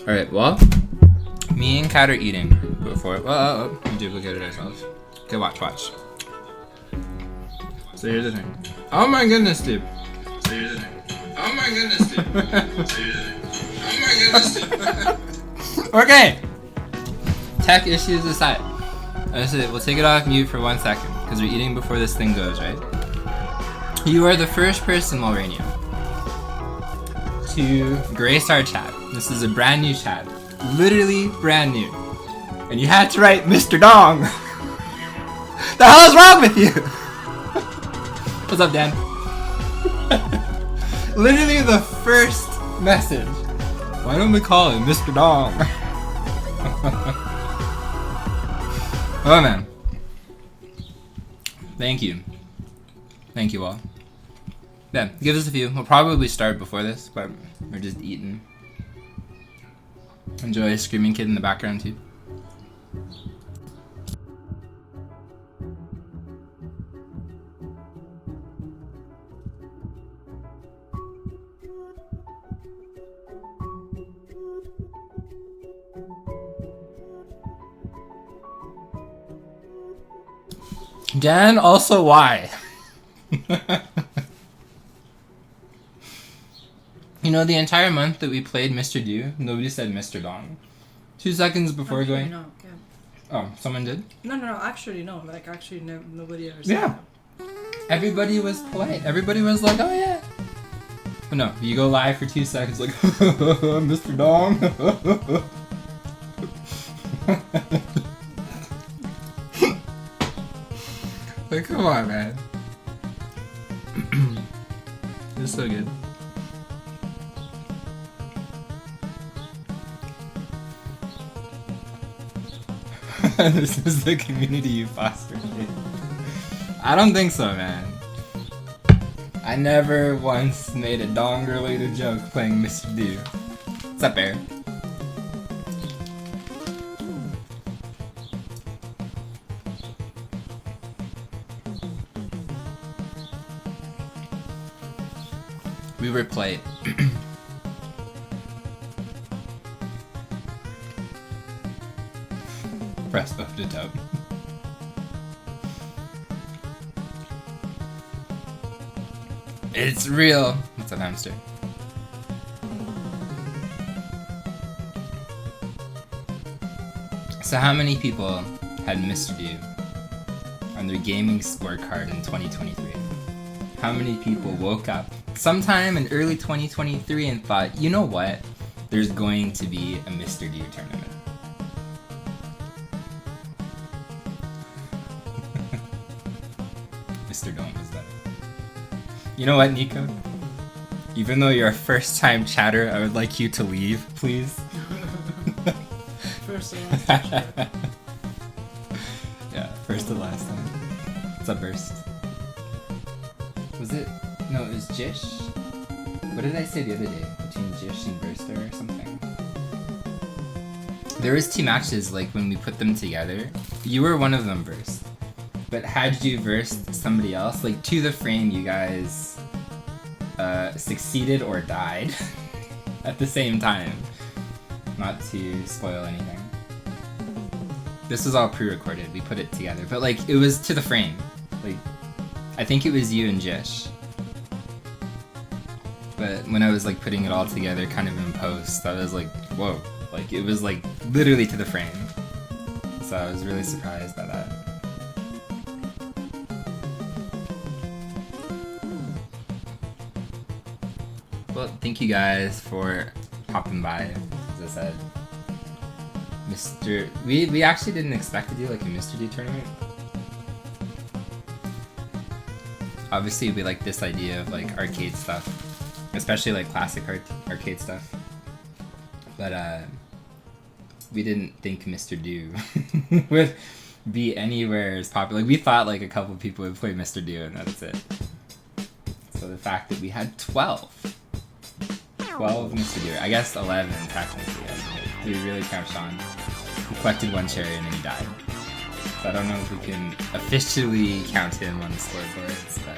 Alright, well, me and Kat are eating before. Well, we duplicated ourselves. Okay, watch. So here's the thing. Oh my goodness, dude. So here's the thing. Oh my goodness, dude. So here's the thing. Oh my goodness, dude. Okay. Tech issues aside. We'll take it off mute for 1 second because we're eating before this thing goes, right? You are the first person, Mulrania, to grace our chat. This is a brand new chat. Literally brand new. And you had to write Mr. Dong. The hell is wrong with you? What's up, Dan? Literally the first message. Why don't we call him Mr. Dong? Oh man. Thank you. Thank you all. Yeah, give us a few. We'll probably start before this, but we're just eating. Enjoy a screaming kid in the background too. Dan, also why? You know, the entire month that we played Mr. Dew, nobody said Mr. Dong. 2 seconds before actually, going. No, yeah. Oh, someone did? No. Actually, no. Like, actually, nobody ever said that. Everybody was polite. Everybody was like, oh yeah. But no, you go live for 2 seconds, like, Mr. Dong. Like, come on, man. It's so good. This is the community you fostered. I don't think so, man. I never once made a dong-related joke playing Mr. Dew. What's up, Bear? We were played. Press up to tub. It's real. What's up, hamster? So how many people had Mr. Dew on their gaming scorecard in 2023? How many people woke up sometime in early 2023 and thought, you know what? There's going to be a Mr. Dew tournament. Mr. Dome is better. You know what, Nico? Even though you're a first-time chatter, I would like you to leave, please. First and last time. Yeah, first and last time. What's up, Burst? Was it? No, it was Jish? What did I say the other day? Between Jish and Burster or something? There was 2 matches, like, when we put them together. You were one of them, Burst. But had you versed somebody else, like, to the frame, you guys succeeded or died at the same time. Not to spoil anything. This was all pre-recorded, we put it together. But, like, it was to the frame. Like, I think it was you and Jish. But when I was, like, putting it all together kind of in post, I was like, whoa. Like, it was, like, literally to the frame. So I was really surprised by that. Well, thank you guys for popping by, as I said. We actually didn't expect to do like a Mr. D tournament. Obviously we like this idea of like arcade stuff, especially like classic arcade stuff. But we didn't think Mr. Do would be anywhere as popular. Like, we thought like a couple people would play Mr. Do and that's it. So the fact that we had 12 Mr. Do, I guess 11 technically. We really count Sean. He collected 1 cherry and then he died. So I don't know if we can officially count him on the scoreboards, but...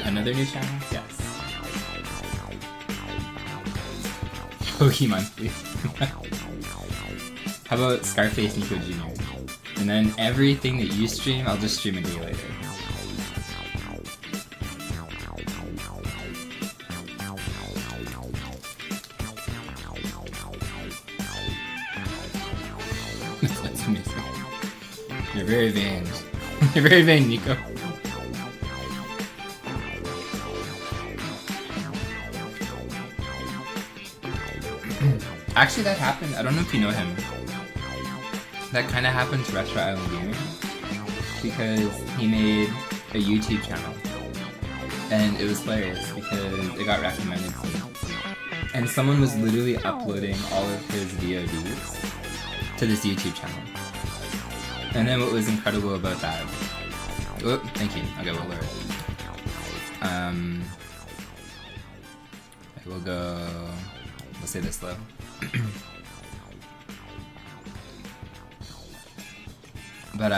Another new channel? Yes. ArcadeMonthly. How about Scarface Nico Jr.? And then everything that you stream, I'll just stream a day later. That's amazing. You're very vain. You're very vain, Nico. Actually, that happened. I don't know if you know him. That kind of happened to Retro Island Gaming because he made a YouTube channel, and it was hilarious because it got recommended to me. And someone was literally uploading all of his VODs to this YouTube channel. And then what was incredible about that? Oh, thank you. Okay, we'll lower it. We'll go. We'll say this low. But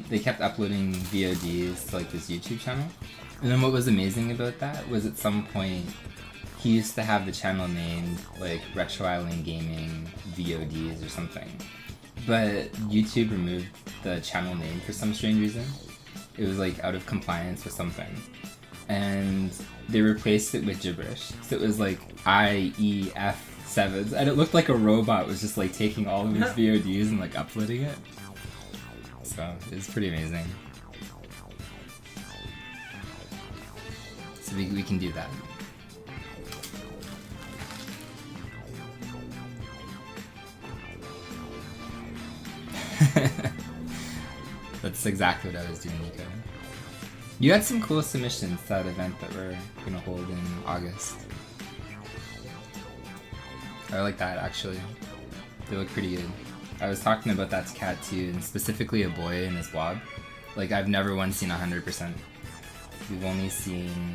they kept uploading VODs to like this YouTube channel, and then what was amazing about that was at some point he used to have the channel named like Retro Island Gaming VODs or something, but YouTube removed the channel name for some strange reason. It was like out of compliance with something, and they replaced it with gibberish. So it was like IEF7s, and it looked like a robot was just like taking all of his VODs and like uploading it. So it's pretty amazing. So we can do that. That's exactly what I was doing, Nico. You had some cool submissions to that event that we're gonna hold in August. I like that actually. They look pretty good. I was talking about that to Kat too, and specifically a boy in his vlog. Like I've never once seen 100%. We've only seen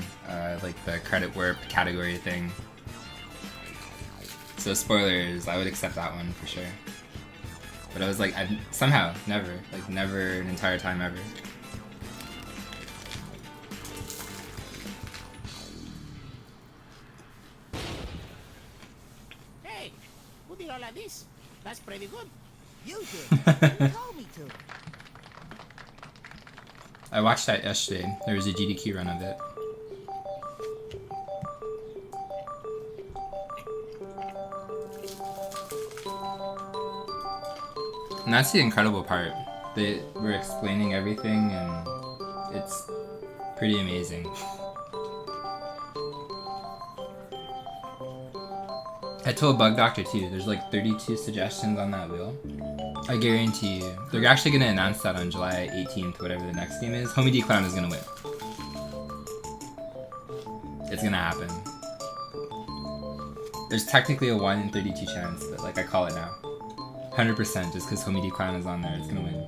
like the credit warp category thing. So spoilers, I would accept that one for sure. But I was like, I've somehow never an entire time ever. Hey, who did all of this? That's pretty good. You did. You told me to. I watched that yesterday. There was a GDQ run of it. And that's the incredible part. They were explaining everything and it's pretty amazing. I told Bug Doctor too, there's like 32 suggestions on that wheel. I guarantee you, they're actually going to announce that on July 18th, whatever the next game is. Homie D Clown is going to win. It's going to happen. There's technically a 1 in 32 chance, but like I call it now. 100% just because Homie D Clown is on there, it's going to win.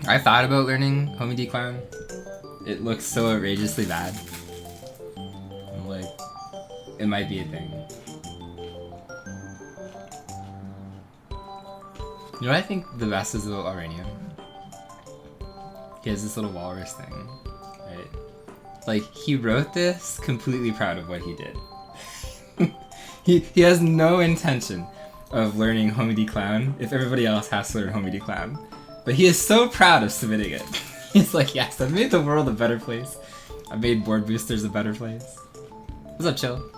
I thought about learning Homie D Clown. It looks so outrageously bad. I'm like, it might be a thing. You know what I think the best is about Auranium? He has this little walrus thing, right? Like, he wrote this completely proud of what he did. He has no intention of learning Homie D Clown if everybody else has to learn Homie D Clown. But he is so proud of submitting it. He's like, yes, I've made the world a better place. I've made board boosters a better place. What's up, Chill?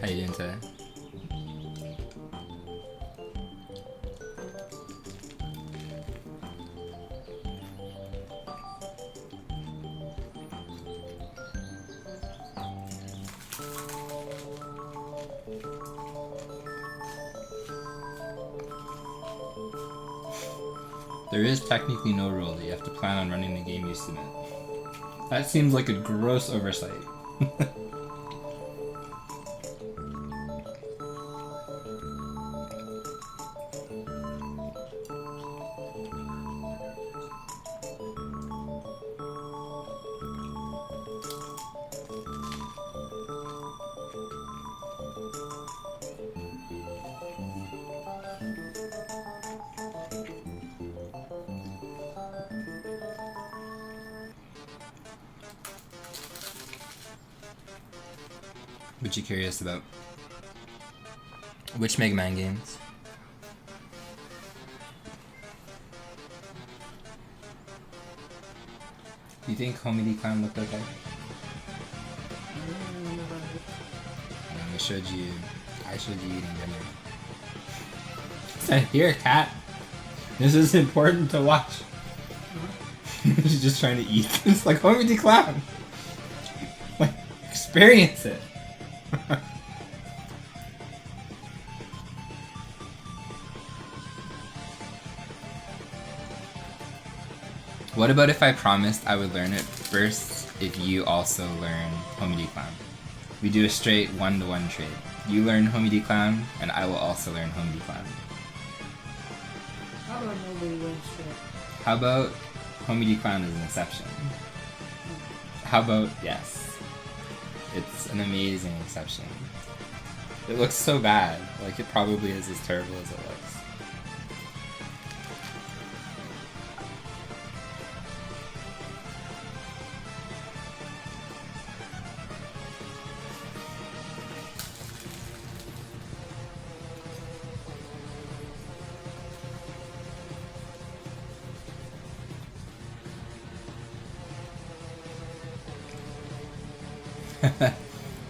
How you doing today? There is technically no rule that you have to plan on running the game you submit. That seems like a gross oversight. What you curious about? Which Mega Man games? Do you think Homedy Clown looked okay? I showed you eating dinner. Here, cat. This is important to watch. She's just trying to eat. It's like Homedy Clown. Like, experience it. What about if I promised I would learn it first if you also learn Homedy Clown? We do a straight 1-to-1 trade. You learn Homedy Clown, and I will also learn Homedy Clown. How about nobody learns straight? How about Homedy Clown is an exception? How about yes? It's an amazing exception. It looks so bad. Like, it probably is as terrible as it looks.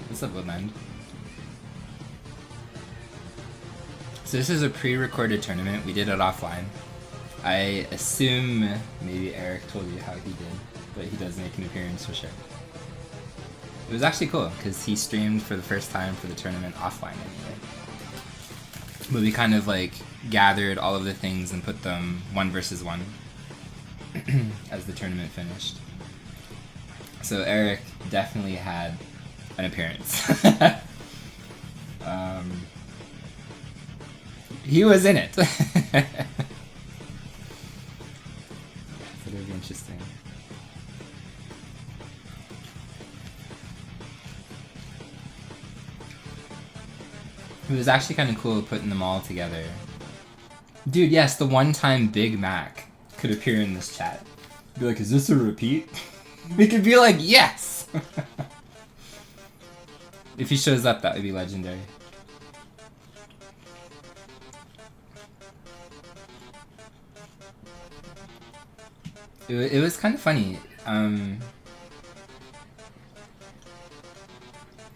What's up, Woodland? So this is a pre-recorded tournament. We did it offline. I assume maybe Eric told you how he did, but he does make an appearance for sure. It was actually cool because he streamed for the first time for the tournament offline anyway. But we kind of like gathered all of the things and put them 1 versus 1 as the tournament finished. So Eric definitely had an appearance. He was in it. So it'll be interesting. It was actually kind of cool putting them all together. Dude, yes, the one-time Big Mac could appear in this chat. Be like, is this a repeat? We could be like, yes! If he shows up, that would be legendary. It was kind of funny.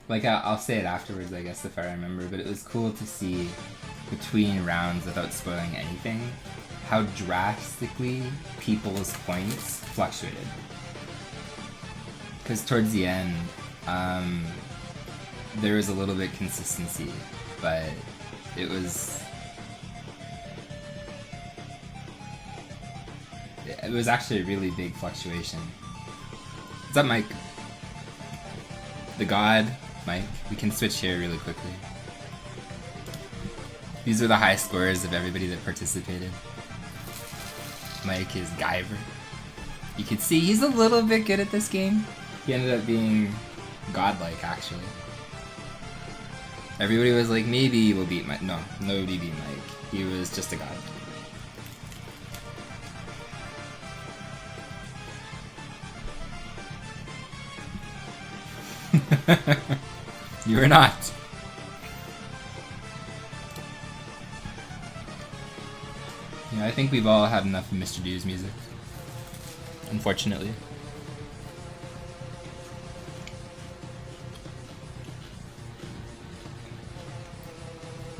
Like, I'll say it afterwards, I guess, if I remember, but it was cool to see between rounds, without spoiling anything, how drastically people's points fluctuated. Because towards the end, there was a little bit consistency, but it was actually a really big fluctuation. What's up, Mike? The God, Mike. We can switch here really quickly. These are the high scores of everybody that participated. Mike is Guyver. You can see he's a little bit good at this game. He ended up being godlike, actually. Everybody was like, maybe we'll beat Mike. No, nobody beat Mike. He was just a god. You are not. Yeah, I think we've all had enough of Mr. Dew's music. Unfortunately.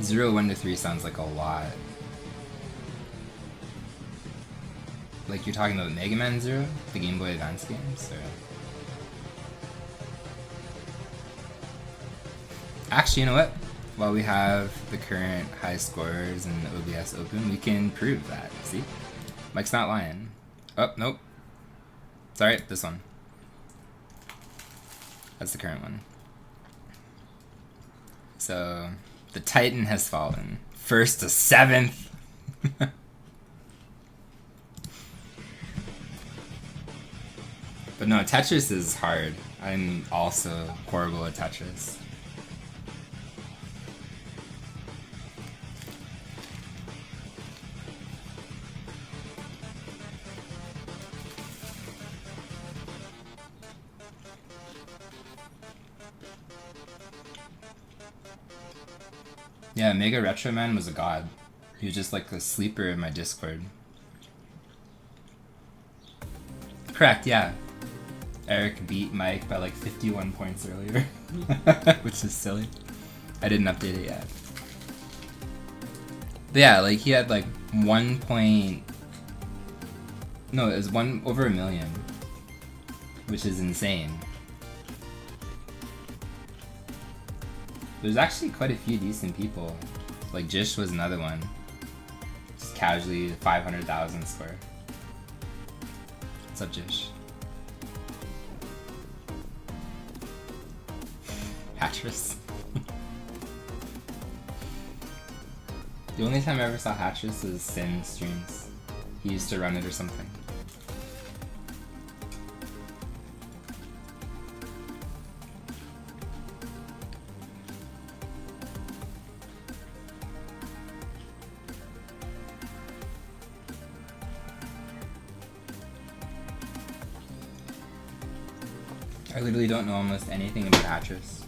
Zero, 1 to 3 sounds like a lot. Like you're talking about Mega Man Zero? The Game Boy Advance games? Or... Actually, you know what? While we have the current high scorers and OBS open, we can prove that. See? Mike's not lying. Oh, nope. Sorry, this one. That's the current one. So, the Titan has fallen. 1st to 7th. But no, Tetris is hard. I'm also horrible at Tetris. Yeah, Mega Retro Man was a god. He was just like a sleeper in my Discord. Correct, yeah. Eric beat Mike by like 51 points earlier. Which is silly. I didn't update it yet. But yeah, like he had like 1 point... No, it was over 1 million. Which is insane. There's actually quite a few decent people. Like Jish was another one. Just casually 500,000 score. What's up, Jish? Hattress. The only time I ever saw Hattress was Sin streams. He used to run it or something. I literally don't know almost anything about Hattress.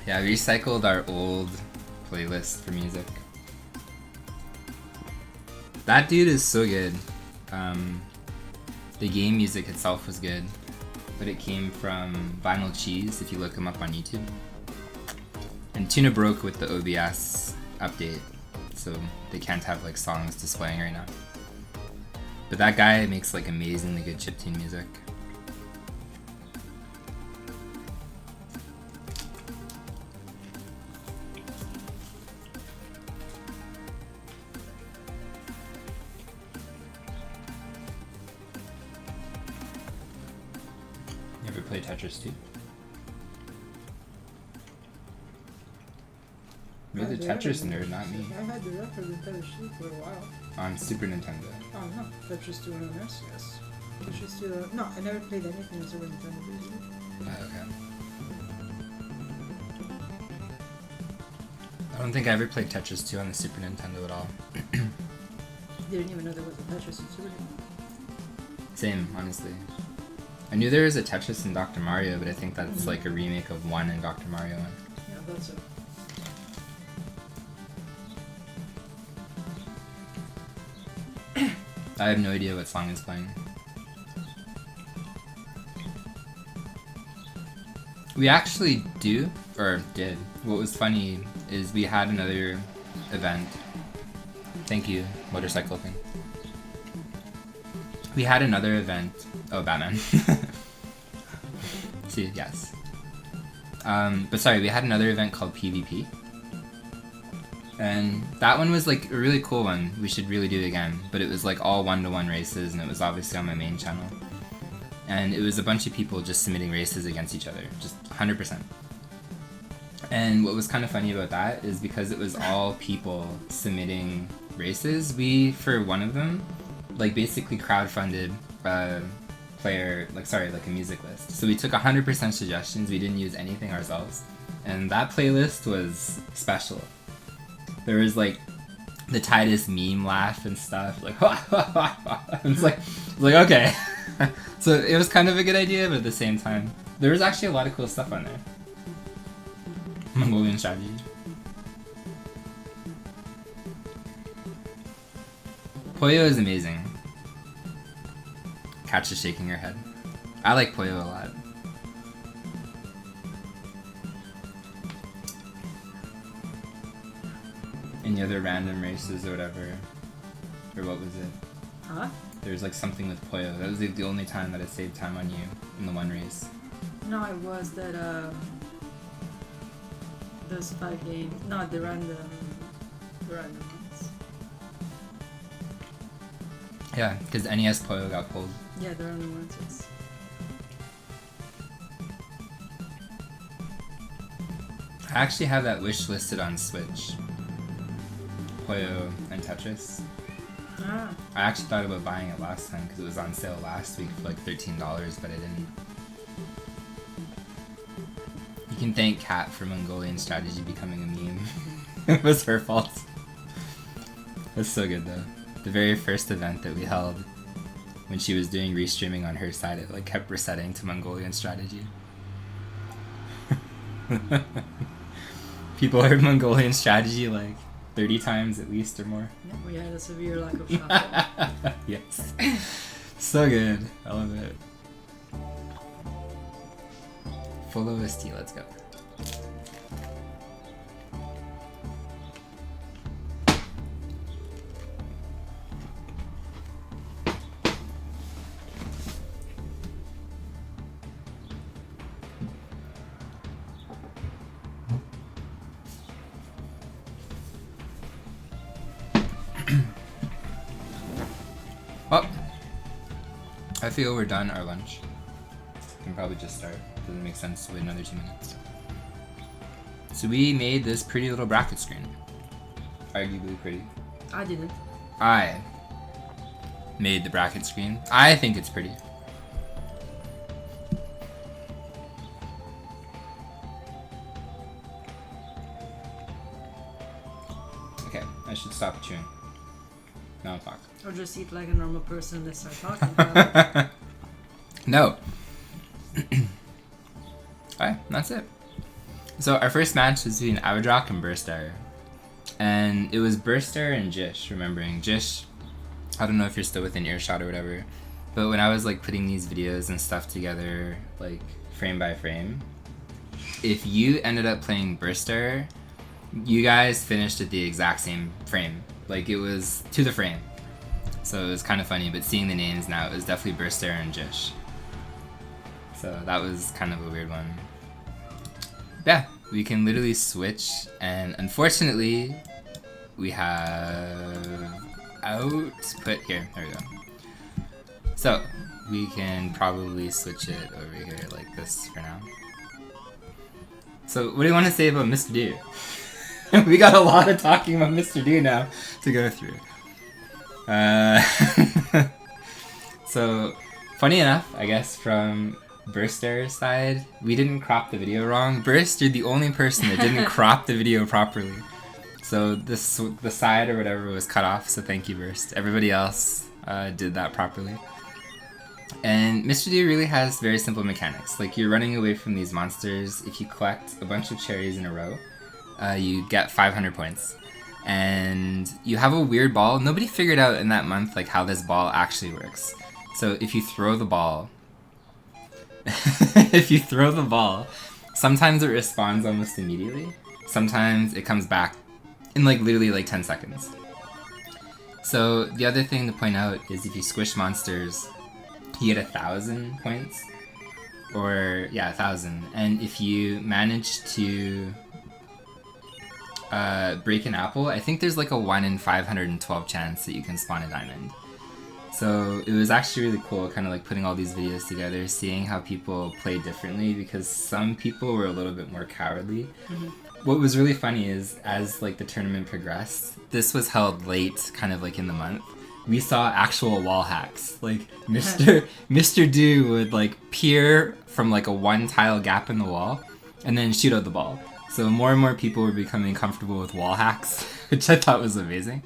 Yeah, we recycled our old playlist for music. That dude is so good. The game music itself was good, but it came from Vinyl Cheese, if you look him up on YouTube. And Tuna broke with the OBS update, so they can't have like songs displaying right now. But that guy makes like amazingly good chiptune music. You ever play Tetris 2? You're the Tetris nerd, not me. I had the record of Tetris 2 for a while. On Super Nintendo. Oh no, Tetris 2 on NES, yes. Tetris 2, no, I never played anything on Super Nintendo basically. Okay. I don't think I ever played Tetris 2 on the Super Nintendo at all. Didn't even know there was a Tetris in Super Nintendo. Same, honestly. I knew there was a Tetris in Dr. Mario, but I think that's like a remake of 1 in Dr. Mario 1. Yeah, that's it. I have no idea what song is playing. We actually do, or did. What was funny is we had another event. Thank you, Motorcycle Thing. We had another event. Oh, Batman. See, yes. But sorry, we had another event called PvP. And that one was like a really cool one. We should really do it again. But it was like all 1-to-1 races, and it was obviously on my main channel. And it was a bunch of people just submitting races against each other, just 100%. And what was kind of funny about that is because it was all people submitting races, we, for one of them, like basically crowdfunded player, like a music list. So we took 100% suggestions, we didn't use anything ourselves. And that playlist was special. There was like the tightest meme laugh and stuff, like it's like okay. So it was kind of a good idea, but at the same time, there was actually a lot of cool stuff on there. Mongolian strategy. Poyo is amazing. Catch is shaking her head. I like Poyo a lot. Any other random races or whatever? Or what was it? Huh? There was like something with Poyo. That was the only time that it saved time on you in the one race. No, it was that, those 5 games, not the random ones. Yeah, because NES Poyo got pulled. Yeah, the random ones, yes. I actually have that wish listed on Switch. Poyo and Tetris. Ah. I actually thought about buying it last time because it was on sale last week for like $13, but I didn't. You can thank Kat for Mongolian strategy becoming a meme. It was her fault. That's so good though. The very first event that we held, when she was doing restreaming on her side, it like kept resetting to Mongolian strategy. People heard Mongolian strategy like 30 times at least or more. Yeah, we had a severe lack of shuffle. Yes. So good. I love it. Full OST, let's go. Oh, I feel we're done our lunch. We can probably just start. Doesn't make sense to wait another 2 minutes. So we made this pretty little bracket screen. Arguably pretty. I didn't. I made the bracket screen. I think it's pretty. Okay, I should stop chewing. Now I'll talk. Or just eat like a normal person and start talking about it. No. Alright, that's it. So our first match was between Avedrock and Burster. And it was Burster and Jish, remembering. Jish, I don't know if you're still within earshot or whatever, but when I was like putting these videos and stuff together, like frame by frame, if you ended up playing Burster, you guys finished at the exact same frame. Like it was to the frame. So it was kind of funny, but seeing the names now, it was definitely Burster and Jish. So that was kind of a weird one. Yeah, we can literally switch, and unfortunately, we have output here. There we go. So we can probably switch it over here like this for now. So what do you want to say about Mr. D? We got a lot of talking about Mr. D now to go through. So funny enough, I guess from Burster's side, we didn't crop the video wrong. Burst, you're the only person that didn't crop the video properly. So the side or whatever was cut off, so thank you, Burst. Everybody else did that properly. And Mr. D really has very simple mechanics. Like you're running away from these monsters. If you collect a bunch of cherries in a row, you get 500 points. And you have a weird ball. Nobody figured out in that month like how this ball actually works. So if you throw the ball, sometimes it responds almost immediately. Sometimes it comes back in like literally like 10 seconds. So the other thing to point out is if you squish monsters, you get 1,000 points. Or yeah, 1,000. And if you manage to break an apple, I think there's like a 1 in 512 chance that you can spawn a diamond. So it was actually really cool kind of like putting all these videos together, seeing how people play differently, because some people were a little bit more cowardly. Mm-hmm. What was really funny is as like the tournament progressed, this was held late kind of like in the month, we saw actual wall hacks. Like Mr. Do would like peer from like a 1 tile gap in the wall and then shoot out the ball. So more and more people were becoming comfortable with wall hacks, which I thought was amazing.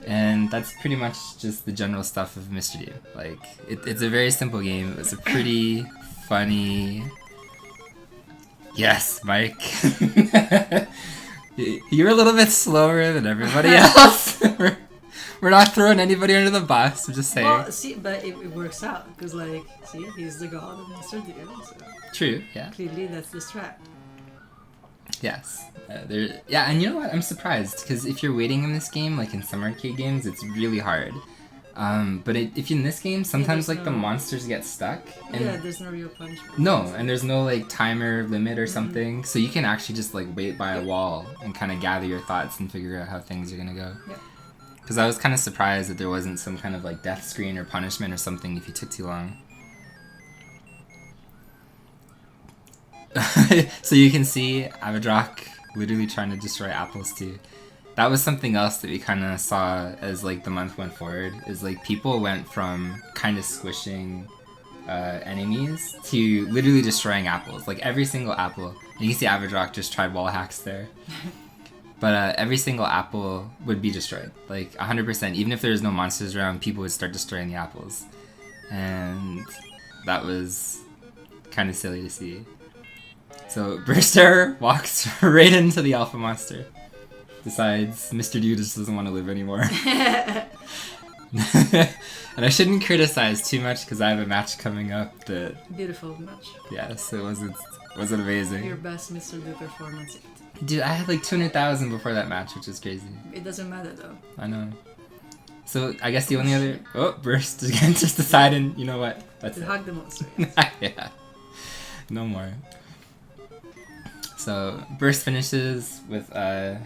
And that's pretty much just the general stuff of Mr. D. Like, it's a very simple game. It was a pretty funny... Yes, Mike. You're a little bit slower than everybody else. We're not throwing anybody under the bus, I'm just saying. Well, see, but it works out, because, like, see, he's the god of Mr. D. So true, yeah. clearly that's the strat. Yes. Yeah, and you know what? I'm surprised, because if you're waiting in this game, like in some arcade games, it's really hard. But if you're in this game, sometimes like the monsters get stuck. And yeah, there's no real punishment. No, and there's no like timer limit or something, so you can actually just like wait by a wall and kind of gather your thoughts and figure out how things are gonna go. Yeah. Because I was kind of surprised that there wasn't some kind of like death screen or punishment or something if you took too long. So you can see Avedrock literally trying to destroy apples too. That was something else that we kind of saw as like the month went forward, is like people went from kind of squishing enemies to literally destroying apples, like every single apple. And you can see Avedrock just tried wall hacks there. But every single apple would be destroyed, like 100%. Even if there was no monsters around, people would start destroying the apples, and that was kind of silly to see. So Burster walks right into the alpha monster. Decides Mr. Dew just doesn't want to live anymore. And I shouldn't criticize too much because I have a match coming up that... Beautiful match. Yes, it wasn't amazing. Your best Mr. Dew performance. Dude, I had like 200,000 before that match, which is crazy. It doesn't matter though. I know. So I guess the only other... Oh, Burst again just deciding, you know what? That's it. Hug the monster. Yeah. No more. So Burst finishes with I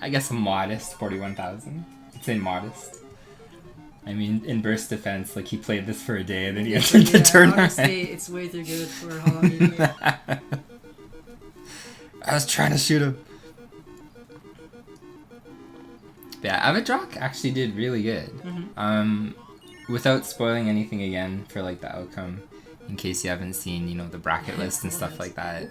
guess a modest 41,000. I'd say modest. I mean, in Burst's defense, like he played this for a day and then he entered the tournament. Honestly, it's way too good for how long you played. I was trying to shoot him. But yeah, Avidrock actually did really good. Without spoiling anything again for like the outcome, in case you haven't seen, you know, the bracket list and stuff like that.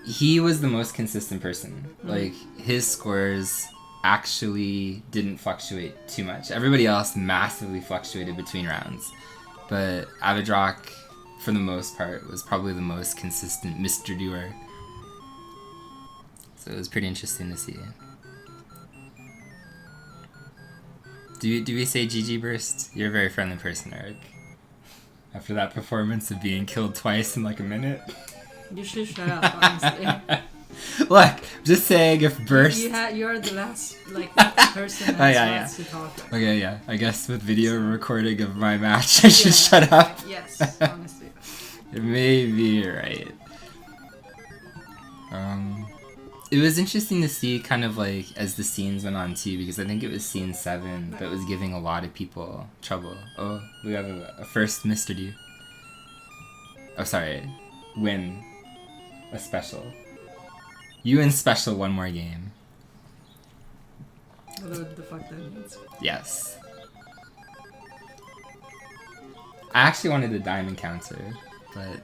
He was the most consistent person. Like his scores actually didn't fluctuate too much. Everybody else massively fluctuated between rounds, but Avidrock, for the most part, was probably the most consistent Mr. Doer. So it was pretty interesting to see. Do we say GG Burst? You're a very friendly person, Eric. After that performance of being killed twice in like a minute. You should shut up, honestly. Look, just saying if Burst... You are the last person that's to talk. Okay, yeah. I guess with video recording of my match, I should shut up. Yes, honestly. It may be right. It was interesting to see kind of like as the scenes went on too, because I think it was scene 7 that was giving a lot of people trouble. Oh, we have a first Mr. D. Oh, sorry. Win a special. You win special one more game. What the fuck that means? Yes. I actually wanted a diamond counter, but...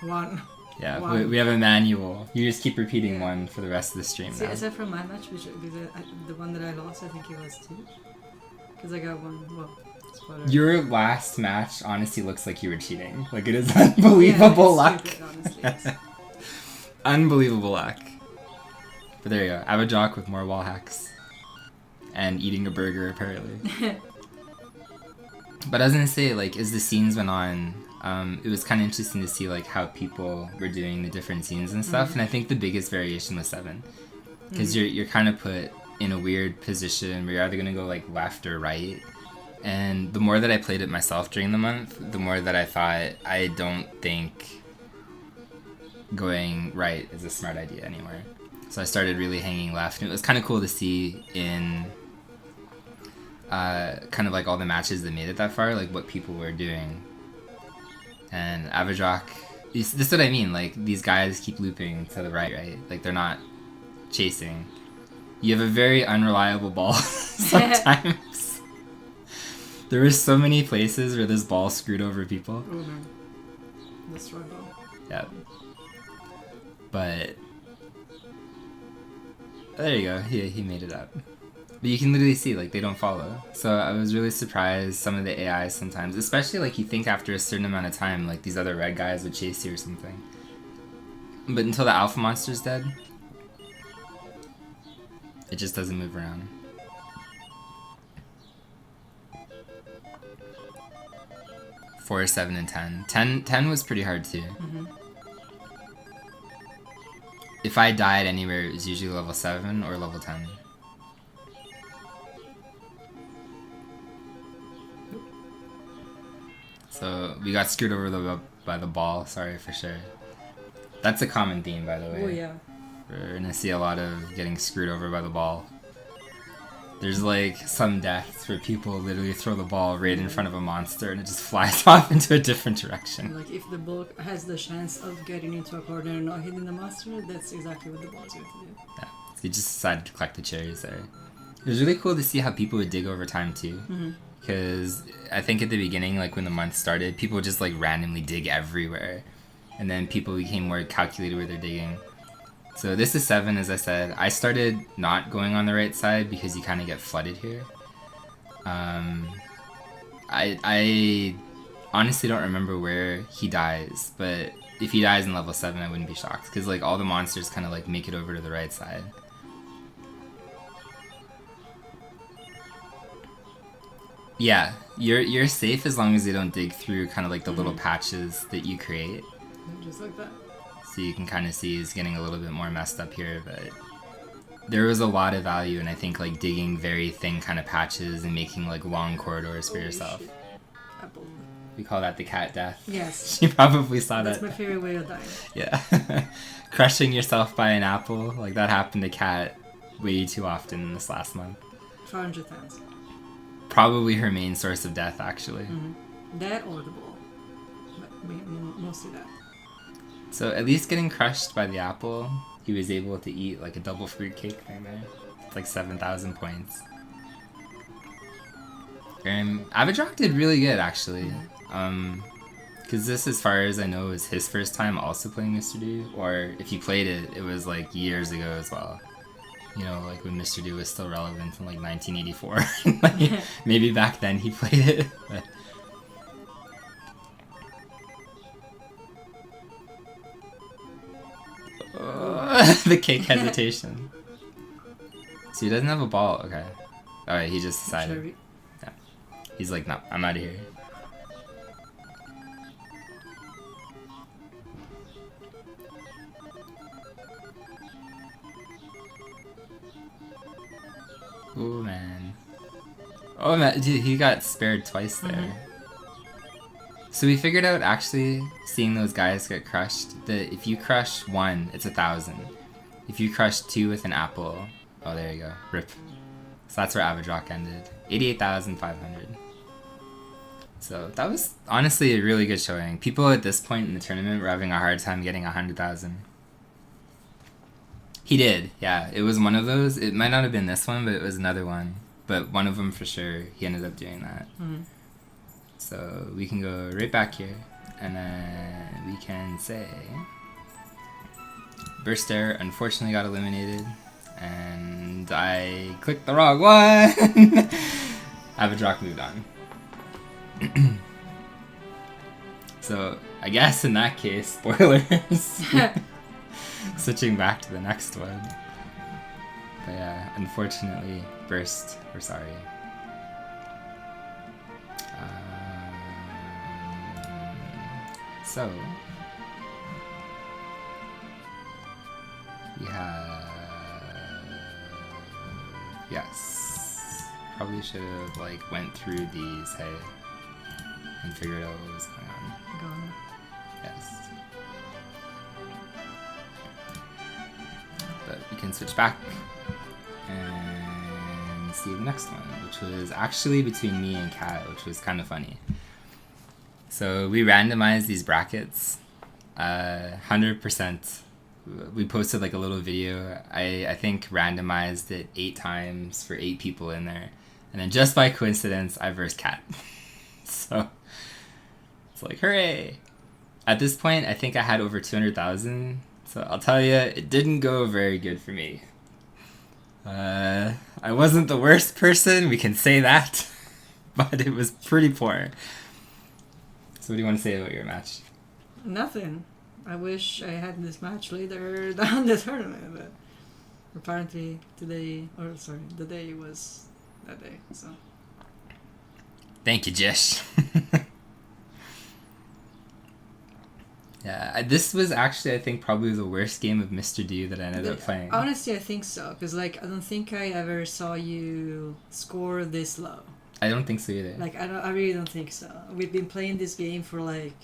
One. Yeah, One. we have a manual. You just keep repeating one for the rest of the stream See, now. except for my match, because the one that I lost, I think it was 2. Because I got one, well, spoiler. Your last match honestly looks like you were cheating. Like, it is unbelievable luck. Stupid, honestly, yes. Unbelievable luck. But there you go. Avidrock with more wall hacks. And eating a burger, apparently. But I was gonna say, like, as the scenes went on, it was kind of interesting to see, like, how people were doing the different scenes and stuff. And I think the biggest variation was 7. Because you're kind of put in a weird position where you're either gonna go, like, left or right. And the more that I played it myself during the month, the more that I thought, I don't think going right is a smart idea anymore. So I started really hanging left, and it was kind of cool to see in kind of like all the matches that made it that far, like what people were doing. And Avidrock, this is what I mean, like these guys keep looping to the right? Like they're not chasing. You have a very unreliable ball sometimes. There were so many places where this ball screwed over people. The struggle. Yeah. But there you go. He made it up. But you can literally see, like, they don't follow. So I was really surprised some of the AIs sometimes, especially, like, you think after a certain amount of time, like, these other red guys would chase you or something. But until the alpha monster's dead, it just doesn't move around. Four, 7, and 10. 10 was pretty hard too. If I died anywhere, it was usually level 7 or level 10. So we got screwed over by the ball, sorry for sure. That's a common theme, by the way. Oh yeah. We're gonna see a lot of getting screwed over by the ball. There's like some deaths where people literally throw the ball right in front of a monster and it just flies off into a different direction. Like if the ball has the chance of getting into a corner and not hitting the monster, that's exactly what the ball is going to do. Yeah, so you just decided to collect the cherries there. It was really cool to see how people would dig over time too. Because I think at the beginning, like when the month started, people would just like randomly dig everywhere. And then people became more calculated where they're digging. So this is 7, as I said. I started not going on the right side because you kind of get flooded here. I honestly don't remember where he dies, but if he dies in level 7, I wouldn't be shocked because like all the monsters kind of like make it over to the right side. Yeah, you're safe as long as they don't dig through kind of like the little patches that you create. Just like that. So you can kind of see he's getting a little bit more messed up here, but there was a lot of value in I think like digging very thin kind of patches and making like long corridors for yourself. Shit. Apple. We call that the cat death. Yes. You probably saw That's that. my favorite way of dying. Yeah. Crushing yourself by an apple, like that happened to Kat way too often this last month. 400 times. Probably her main source of death, actually. Mm-hmm. That or the ball. But mostly that. So at least getting crushed by the apple, he was able to eat like a double fruit cake thing there. It's like 7,000 points. And Abadrock did really good, actually. Because this, as far as I know, is his first time also playing Mr. Do. Or if he played it, it was like years ago as well. You know, like when Mr. Do was still relevant in like 1984. Like, maybe back then he played it. But... the cake hesitation. So he doesn't have a ball. Okay. Alright, he just decided. Yeah. He's like, no, I'm out of here. Oh man. Oh man, dude, he got spared twice there. So we figured out, actually, seeing those guys get crushed, that if you crush 1, it's 1,000. If you crush 2 with an apple, oh there you go, rip. So that's where Avadrock ended. 88,500. So that was honestly a really good showing. People at this point in the tournament were having a hard time getting 100,000. He did, yeah. It was one of those. It might not have been this one, but it was another one. But one of them for sure, he ended up doing that. So we can go right back here, and then we can say Burst Air unfortunately got eliminated, and I clicked the wrong one. Avadrock moved on. So I guess in that case, spoilers. Switching back to the next one. But yeah, unfortunately, Burst, we're sorry. So, we have, yes, probably should have like went through these, hey, and figured out what was going on. Go on. Yes. But we can switch back and see the next one, which was actually between me and Kat, which was kind of funny. So we randomized these brackets, 100%. We posted like a little video. I think randomized it 8 times for 8 people in there. And then just by coincidence, I versed Kat. So it's like, hooray! At this point, I think I had over 200,000. So I'll tell you, it didn't go very good for me. I wasn't the worst person, we can say that. But it was pretty poor. So what do you want to say about your match? Nothing. I wish I had this match later down the tournament, but apparently the day was that day, so. Thank you, Jish. Yeah, this was actually, I think, probably the worst game of Mr. Do that I ended up playing. Honestly, I think so, because like, I don't think I ever saw you score this low. I don't think so either. Like, I really don't think so. We've been playing this game for like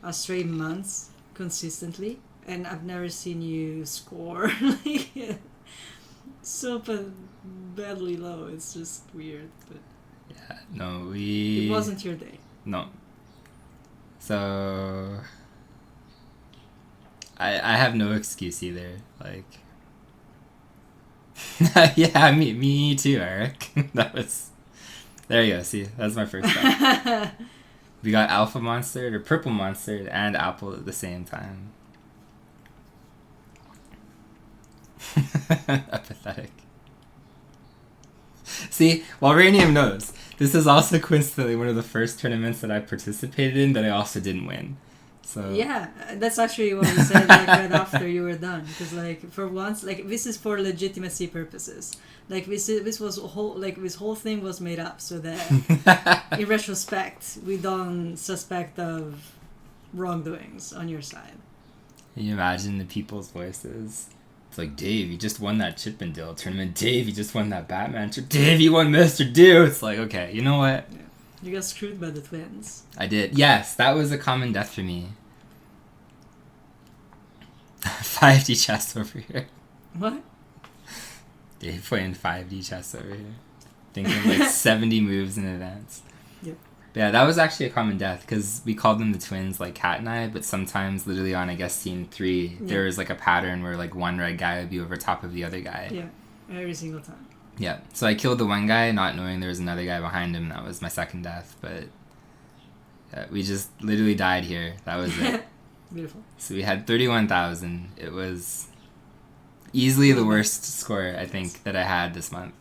a straight months consistently, and I've never seen you score like so badly low. It's just weird, but yeah, no, it wasn't your day. No. So I have no excuse either. Like, yeah, me too, Eric. That was. There you go, see, that's my first time. We got Alpha Monstered, or Purple Monstered, and Apple at the same time. Apathetic. See, Walranium knows. This is also coincidentally one of the first tournaments that I participated in that I also didn't win. So Yeah, that's actually what we said like right after you were done. Because like for once, like this is for legitimacy purposes. Like this was a whole like this whole thing was made up so that in retrospect we don't suspect of wrongdoings on your side. Can you imagine the people's voices? It's like, Dave, you just won that Chippendale tournament. Dave, you just won that Batman trip. Dave, you won Mr. Do. It's like, okay, you know what? Yeah. You got screwed by the twins. I did. Yes, that was a common death for me. 5D chess over here. What? Dave playing 5D chess over here. Thinking like 70 moves in advance. Yep. But yeah, that was actually a common death because we called them the twins like Kat and I, but sometimes literally on, I guess, scene 3, there was like a pattern where like one red guy would be over top of the other guy. Yeah, every single time. Yeah, so I killed the one guy not knowing there was another guy behind him. That was my second death, but we just literally died here. That was it. Beautiful. So we had 31,000. It was easily the worst score, I think, that I had this month.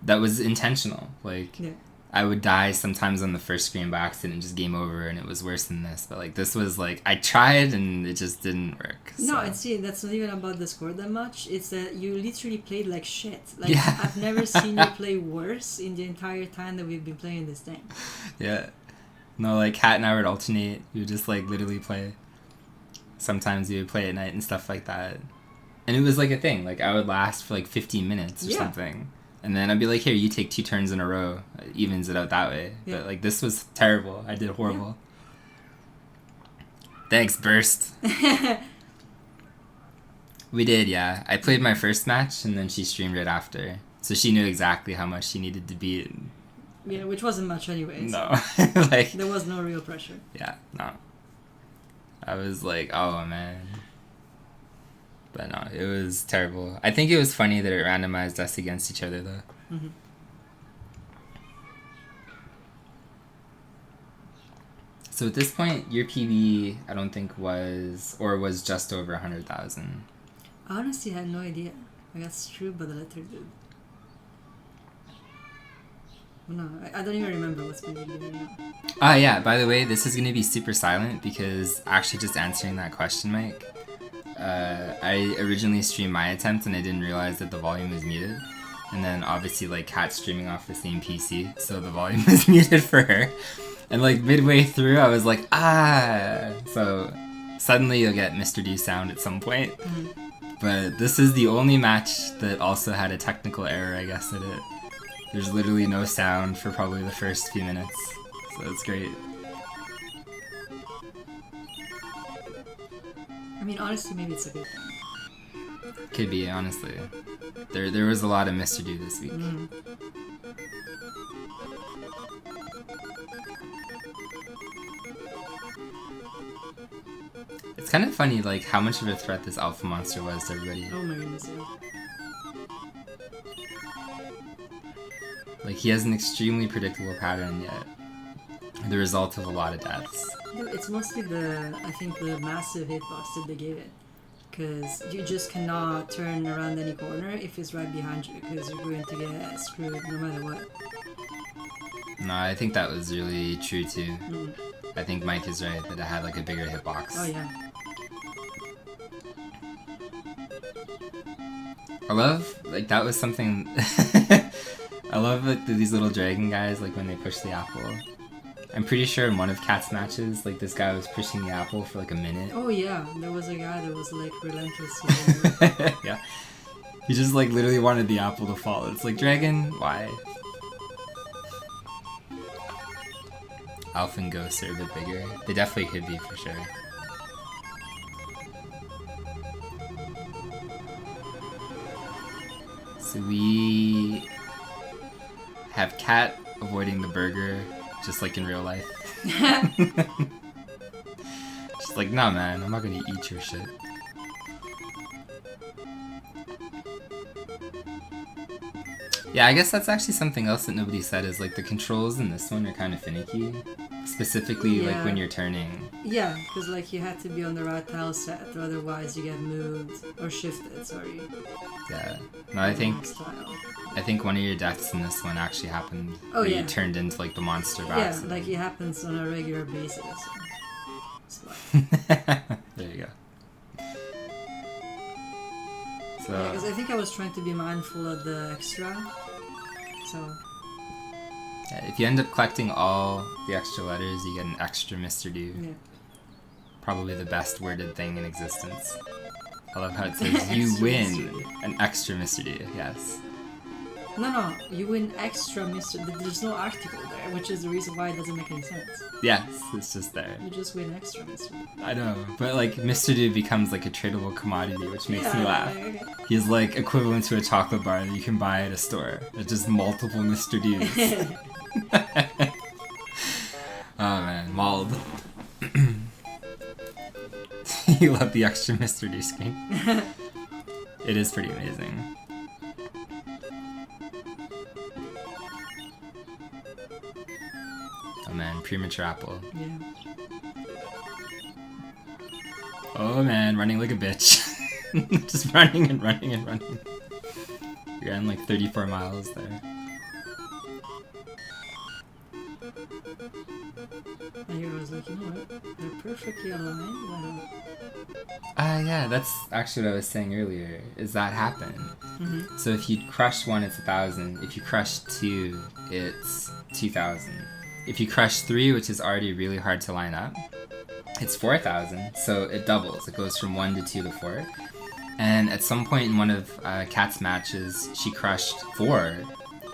That was intentional. Like, Yeah. I would die sometimes on the first screen by accident and just game over, and it was worse than this. But, like, this was, like, I tried, and it just didn't work. So. No, and see, that's not even about the score that much. It's that you literally played like shit. Like, Yeah. I've never seen you play worse in the entire time that we've been playing this thing. Yeah. No, like, Kat and I would alternate. We would just, like, literally play. Sometimes we would play at night and stuff like that. And it was, like, a thing. Like, I would last for, like, 15 minutes or something. And then I'd be like, here, you take 2 turns in a row. It evens it out that way. Yeah. But, like, this was terrible. I did horrible. Yeah. Thanks, Burst. We did, yeah. I played my first match, and then she streamed right after. So she knew exactly how much she needed to beat. Yeah, which wasn't much anyways. No. Like, there was no real pressure. yeah, no. I was like, oh, man. But no, it was terrible. I think it was funny that it randomized us against each other, though. Mm-hmm. So at this point, your PB, I don't think was just over 100,000. I honestly had no idea. I got screwed by the letter dude. No, I don't even remember what's been doing right now. Ah, yeah, by the way, this is going to be super silent because actually just answering that question, Mike, I originally streamed my attempt and I didn't realize that the volume was muted. And then obviously, like, Kat's streaming off the same PC, so the volume was muted for her. And, like, midway through, I was like, ah! So suddenly you'll get Mr. D sound at some point. Mm-hmm. But this is the only match that also had a technical error, I guess, in it. There's literally no sound for probably the first few minutes, so it's great. I mean, honestly, maybe it's a good thing. Could be, honestly. There was a lot of Mr. Do this week. Mm. It's kind of funny, like, how much of a threat this alpha monster was to everybody. Oh my goodness, yeah. Like, he has an extremely predictable pattern, yet the result of a lot of deaths. It's mostly I think the massive hitbox that they gave it. Because you just cannot turn around any corner if it's right behind you, because you're going to get screwed no matter what. No, I think that was really true too. Mm. I think Mike is right that it had like a bigger hitbox. Oh yeah. I love, like, that was something... I love, like, these little dragon guys, like, when they push the apple. I'm pretty sure in one of Kat's matches, like, this guy was pushing the apple for, like, a minute. Oh yeah, there was a guy that was, like, relentless. Yeah. He just, like, literally wanted the apple to fall. It's like, dragon, why? Alpha and Ghosts are a bit bigger. They definitely could be, for sure. So we have Kat avoiding the burger, just like in real life. She's like, nah, man, I'm not gonna eat your shit. Yeah, I guess that's actually something else that nobody said is like the controls in this one are kind of finicky. Specifically, like when you're turning. Yeah, because like you had to be on the right tile set, or otherwise you get moved or shifted. Sorry. Yeah. No, I think one of your deaths in this one actually happened. Oh, where yeah. You turned into like the monster by Yeah, accident. like it happens on a regular basis. It's fine. There you go. So. Yeah, because I think I was trying to be mindful of the extra. So. Yeah, if you end up collecting all the extra letters, you get an extra Mr. Do. Yeah. Probably the best worded thing in existence. I love how it says you win an extra Mr. Do. Yes. No, you win extra Mr. There's no article there, which is the reason why it doesn't make any sense. Yes, it's just there. You just win extra Mr. I know, but like Mr. Do becomes like a tradable commodity, which makes me laugh. Okay. He's like equivalent to a chocolate bar that you can buy at a store. It's just multiple Mr. Do's. Oh man, mauled. You love the extra Mr. Do screen. It is pretty amazing. Oh man, premature apple. Yeah. Oh man, running like a bitch. Just running and running and running. You're in like 34 miles there. And I was like, you know what? They're perfectly aligned. Why not? Yeah, that's actually what I was saying earlier, is that happen. Mm-hmm. So if you crush 1, it's 1,000. If you crush 2, it's 2,000. If you crush 3, which is already really hard to line up, it's 4,000. So it doubles. It goes from 1 to 2 to 4. And at some point in one of Kat's matches, she crushed 4,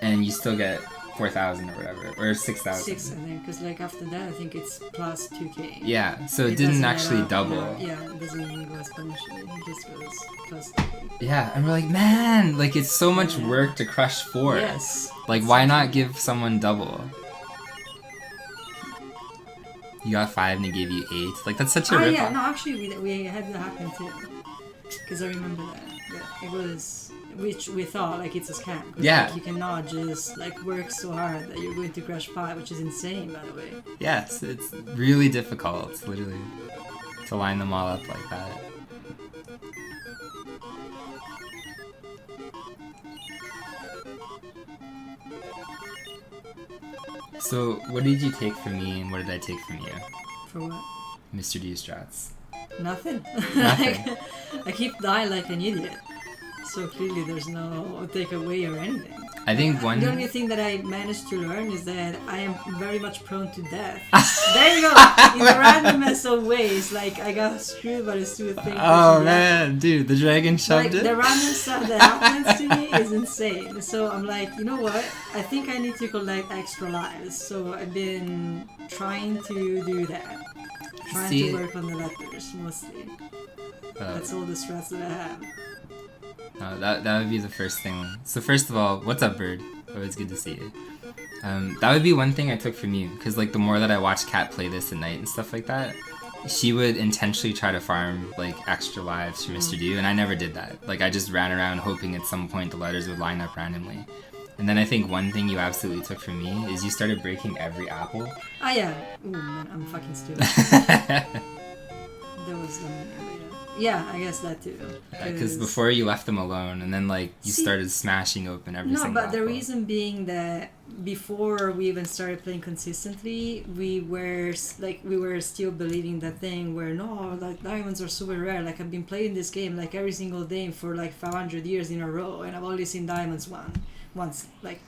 and you still get 4,000 or whatever, or 6,000. 6, I think, because like after that, I think it's plus 2k. Yeah, so it didn't actually double. Yeah, it doesn't even go exponentially. It just goes plus 2k. Yeah, and we're like, man, like it's so much work to crush 4. Yes. Like, why not give someone double? You got 5 and he gave you 8. Like, that's such a ripoff. Yeah, no, actually, we had that happen too. Because I remember that. It was, which we thought, like, it's a scam. Yeah. Like, you cannot just, like, work so hard that you're going to crush 5, which is insane, by the way. Yes, it's really difficult, literally, to line them all up like that. So, what did you take from me, and what did I take from you? For what? Mr. D strats. Nothing. Nothing. I keep dying like an idiot. So clearly there's no takeaway or anything. I think one... The only thing that I managed to learn is that I am very much prone to death. There you go! In the randomness of ways, like, I got screwed by the stupid thing. Oh man, dude, the dragon shoved it? The random stuff that happens to me is insane. So I'm like, you know what? I think I need to collect extra lives. So I've been trying to do that. Trying to work on the letters, mostly. That's all the strats that I have. No, that would be the first thing. So first of all, what's up, Bird? Always good to see you. That would be one thing I took from you, because like the more that I watched Kat play this at night and stuff like that, she would intentionally try to farm like extra lives for Mr. Do, and I never did that. Like I just ran around hoping at some point the letters would line up randomly. And then I think one thing you absolutely took from me is you started breaking every apple. Ah yeah. Ooh man, I'm fucking stupid. That was yeah, I guess that too. Because before you left them alone, and then like you started smashing open every single No, but apple. the reason being that before we even started playing consistently, we were still believing that thing where no, like diamonds are super rare. Like I've been playing this game like every single day for like 500 years in a row, and I've only seen diamonds once. Like,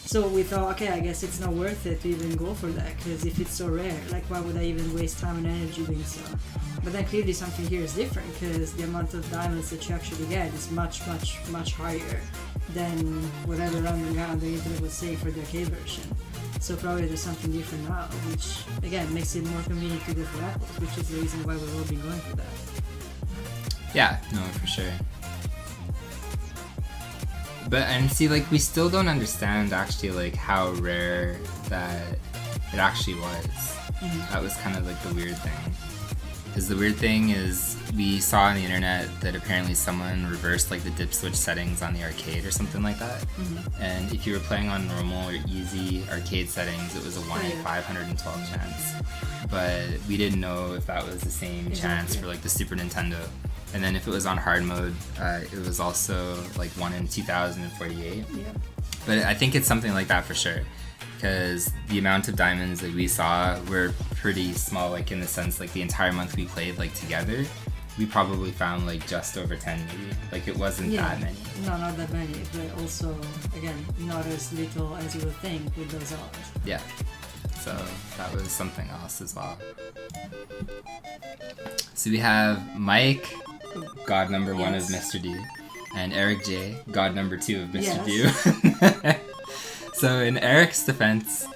so we thought, okay, I guess it's not worth it to even go for that, because if it's so rare, like why would I even waste time and energy doing so? But then clearly something here is different, because the amount of diamonds that you actually get is much higher than whatever random guy on the internet would say for the arcade version. So probably there's something different now, which again makes it more convenient to go for apples, which is the reason why we've all been going for that. Yeah, no, for sure. But, and see, like, we still don't understand actually, like, how rare that it actually was. Mm-hmm. That was kind of, like, the weird thing. Because the weird thing is, we saw on the internet that apparently someone reversed like the dip switch settings on the arcade or something like that. Mm-hmm. And if you were playing on normal or easy arcade settings, it was a 1 in Yeah. 512 chance. But we didn't know if that was the same chance for like the Super Nintendo. And then if it was on hard mode, it was also like 1 in 2048. Yeah. But I think it's something like that for sure. Because the amount of diamonds that we saw were pretty small, like in the sense like the entire month we played like together, we probably found like just over 10 maybe. Like it wasn't that many. No, not that many, but also, again, not as little as you would think with those odds. Yeah. So that was something else as well. So we have Mike, god number 1 of Mr. D, and Eric J, god number 2 of Mr. D. So in Eric's defense,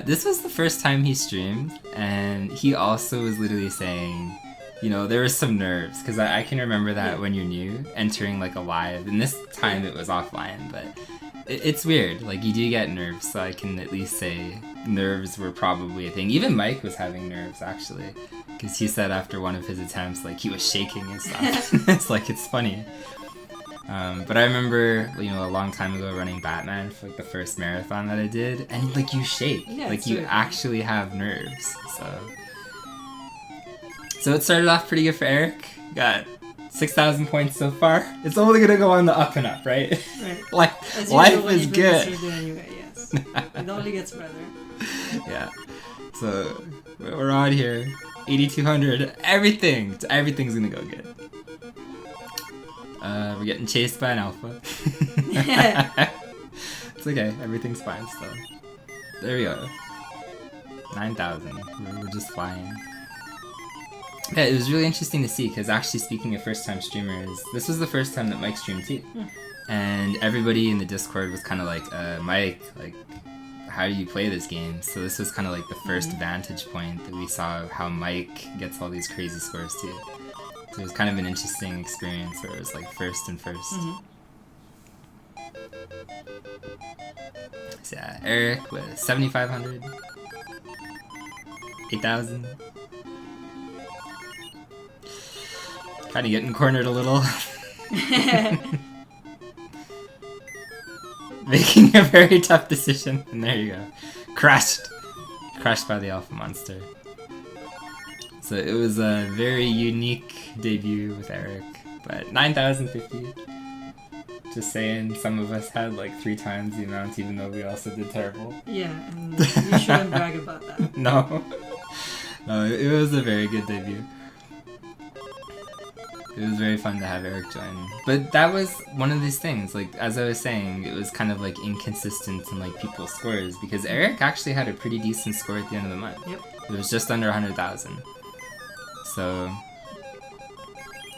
this was the first time he streamed, and he also was literally saying, you know, there was some nerves, because I can remember that when you're new, entering like a live, and this time it was offline, but it's weird, like you do get nerves, so I can at least say nerves were probably a thing. Even Mike was having nerves actually, because he said after one of his attempts, like he was shaking and stuff. It's like, it's funny. But I remember, you know, a long time ago running Batman for like the first marathon that I did, and like you shake, like you actually have nerves. So it started off pretty good for Eric. Got 6,000 points so far. It's only gonna go on the up and up, right? Right. life is good. Anyway, yes. It only gets better. Yeah. So we're on here, 8,200. Everything's gonna go good. We're getting chased by an alpha. It's okay, everything's fine still. There we go. 9,000. We're just flying. Yeah, it was really interesting to see, because actually speaking of first-time streamers, this was the first time that Mike streamed too. And everybody in the Discord was kind of like, Mike, like, how do you play this game? So this was kind of like the first vantage point that we saw of how Mike gets all these crazy scores too. So it was kind of an interesting experience where it was like first and first. So yeah, Eric with 7,500. 8,000. Kind of getting cornered a little. Making a very tough decision. And there you go. Crushed. Crushed by the Alpha Monster. So it was a very unique debut with Eric. But 9,050. Just saying, some of us had like 3 times the amount, even though we also did terrible. Yeah, and you shouldn't brag about that. No. No, it was a very good debut. It was very fun to have Eric join. But that was one of these things, like, as I was saying, it was kind of, like, inconsistent in, like, people's scores, because Eric actually had a pretty decent score at the end of the month. Yep. It was just under 100,000. So,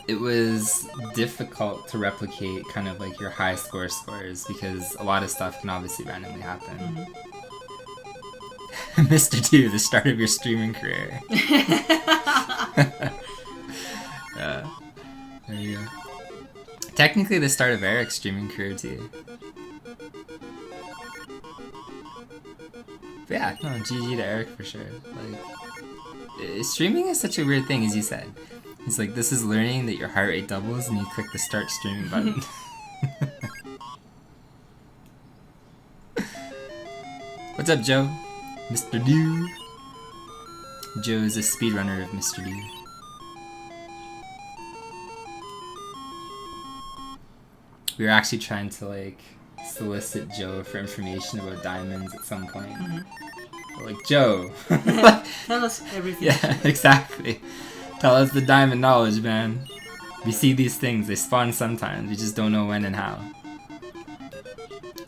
it was difficult to replicate kind of, like, your high score scores, because a lot of stuff can obviously randomly happen. Mr. 2, the start of your streaming career. There you go. Technically the start of Eric's streaming career too. But yeah, no, GG to Eric for sure. Like, streaming is such a weird thing, as you said. He's like, this is learning that your heart rate doubles and you click the start streaming button. What's up, Joe? Mr. Do. Joe is a speedrunner of Mr. Do. We were actually trying to, like, solicit Joe for information about diamonds at some point. We're like, Joe! Tell us everything. Yeah, exactly. Tell us the diamond knowledge, man. We see these things, they spawn sometimes, we just don't know when and how.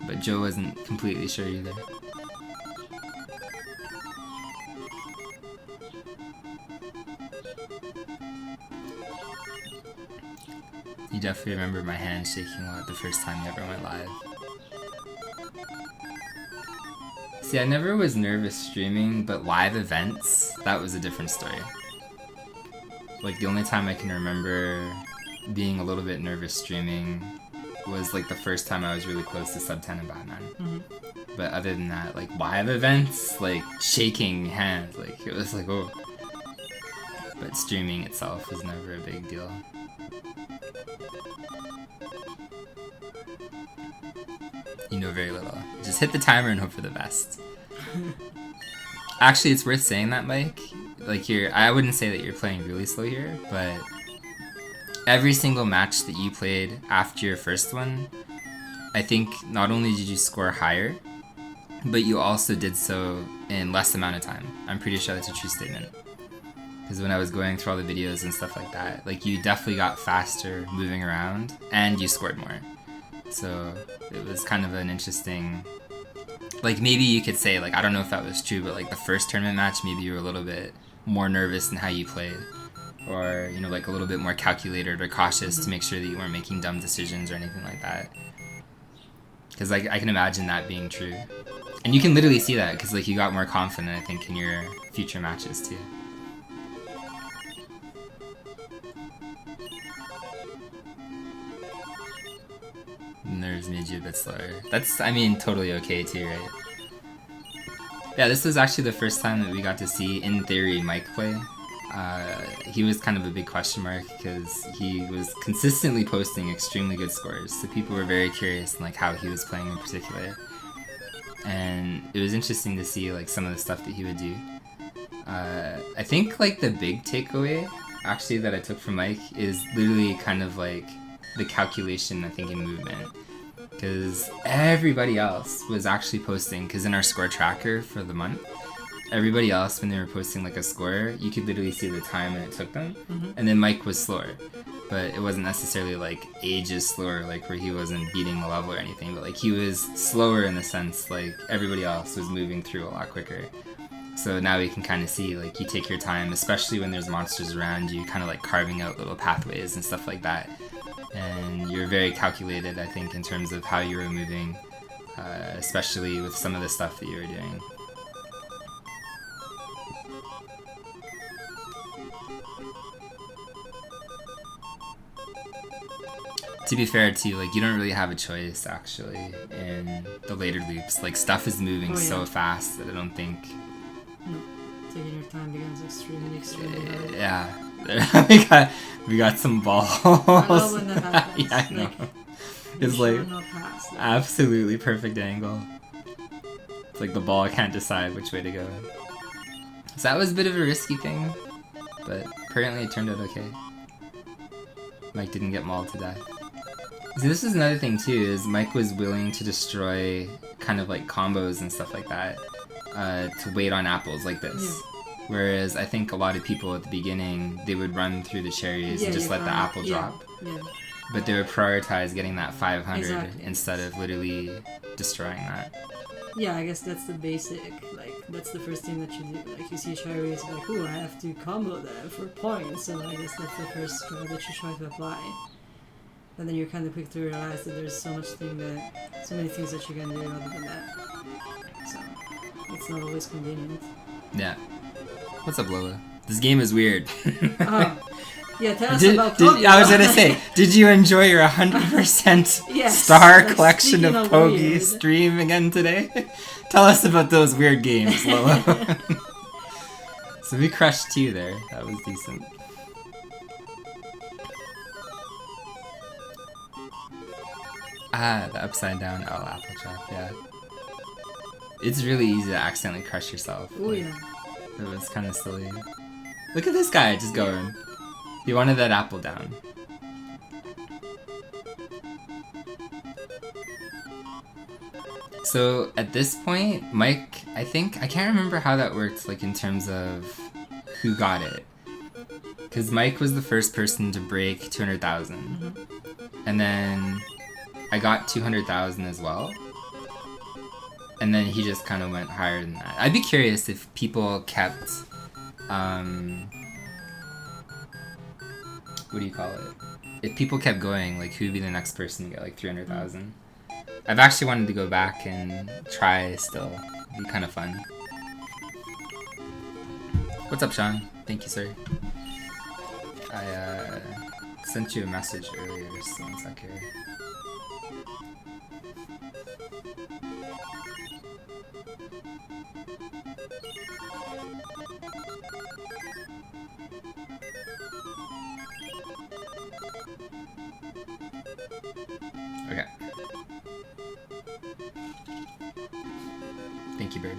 But Joe wasn't completely sure either. You definitely remember my hand shaking a lot the first time you ever went live. See, I never was nervous streaming, but live events, that was a different story. Like, the only time I can remember being a little bit nervous streaming was, like, the first time I was really close to sub 10 in Batman. But other than that, like, live events, like, shaking hands, like, it was like, oh. but streaming itself is never a big deal. You know very little. Just hit the timer and hope for the best. Actually, it's worth saying that, Mike. Like I wouldn't say that you're playing really slow here, but every single match that you played after your first one, I think not only did you score higher, but you also did so in less amount of time. I'm pretty sure that's a true statement. Because when I was going through all the videos and stuff like that, like you definitely got faster moving around and you scored more. So it was kind of an interesting, like maybe you could say, like I don't know if that was true, but like the first tournament match, maybe you were a little bit more nervous in how you played. Or, you know, like a little bit more calculated or cautious to make sure that you weren't making dumb decisions or anything like that. Because like I can imagine that being true. And you can literally see that because like you got more confident, I think, in your future matches too. Nerves made you a bit slower. That's, I mean, totally okay too, right? Yeah, this was actually the first time that we got to see, in theory, Mike play. He was kind of a big question mark because he was consistently posting extremely good scores, so people were very curious in like how he was playing in particular. And it was interesting to see like some of the stuff that he would do. I think like the big takeaway actually that I took from Mike is literally kind of like the calculation, I think, in movement. Because everybody else was actually posting, because in our score tracker for the month, everybody else, when they were posting like a score, you could literally see the time that it took them. And then Mike was slower. But it wasn't necessarily like ages slower, like where he wasn't beating the level or anything, but like he was slower in the sense like everybody else was moving through a lot quicker. So now we can kind of see, like, you take your time, especially when there's monsters around you, kind of like carving out little pathways and stuff like that. And you're very calculated, I think, in terms of how you were moving, especially with some of the stuff that you were doing. To be fair too, like you don't really have a choice actually in the later loops. Like stuff is moving so fast that I don't think. No, taking your time becomes extremely hard. Yeah, we got some balls. I know when that happens. Yeah, I know. Like, It's like pass, like, absolutely perfect angle. It's like the ball can't decide which way to go. So that was a bit of a risky thing, but apparently it turned out okay. Mike didn't get mauled to death. See, this is another thing too, is Mike was willing to destroy kind of like combos and stuff like that to wait on apples like this. Yeah. Whereas I think a lot of people at the beginning, they would run through the cherries and just let the apple drop. Yeah. But they would prioritize getting that 500 instead of literally destroying that. Yeah, I guess that's the basic, like, that's the first thing that you do. Like, you see cherries, like, ooh, I have to combo them for points, so I guess that's the first strategy that you try to apply. And then you're kind of quick to realize that there's so many things that you can do other than that. So, it's not always convenient. Yeah. What's up, Lola? This game is weird. Yeah, tell us about Pogi. I was gonna say, did you enjoy your 100% yes, star like, collection of Pogi weird. stream again today? Tell us about those weird games, Lola. So we crushed 2 there. That was decent. Ah, the upside down apple chop, yeah. It's really easy to accidentally crush yourself. Oh, yeah. It was kind of silly. Look at this guy just going. He wanted that apple down. So at this point, Mike, I can't remember how that worked, like in terms of who got it. Because Mike was the first person to break 200,000. And then I got 200,000 as well. And then he just kind of went higher than that. I'd be curious if people kept, what do you call it? If people kept going, like who would be the next person to get like 300,000? I've actually wanted to go back and try still. It'd be kind of fun. What's up, Sean? Thank you, sir. I sent you a message earlier, so one sec here. Thank you, Bird.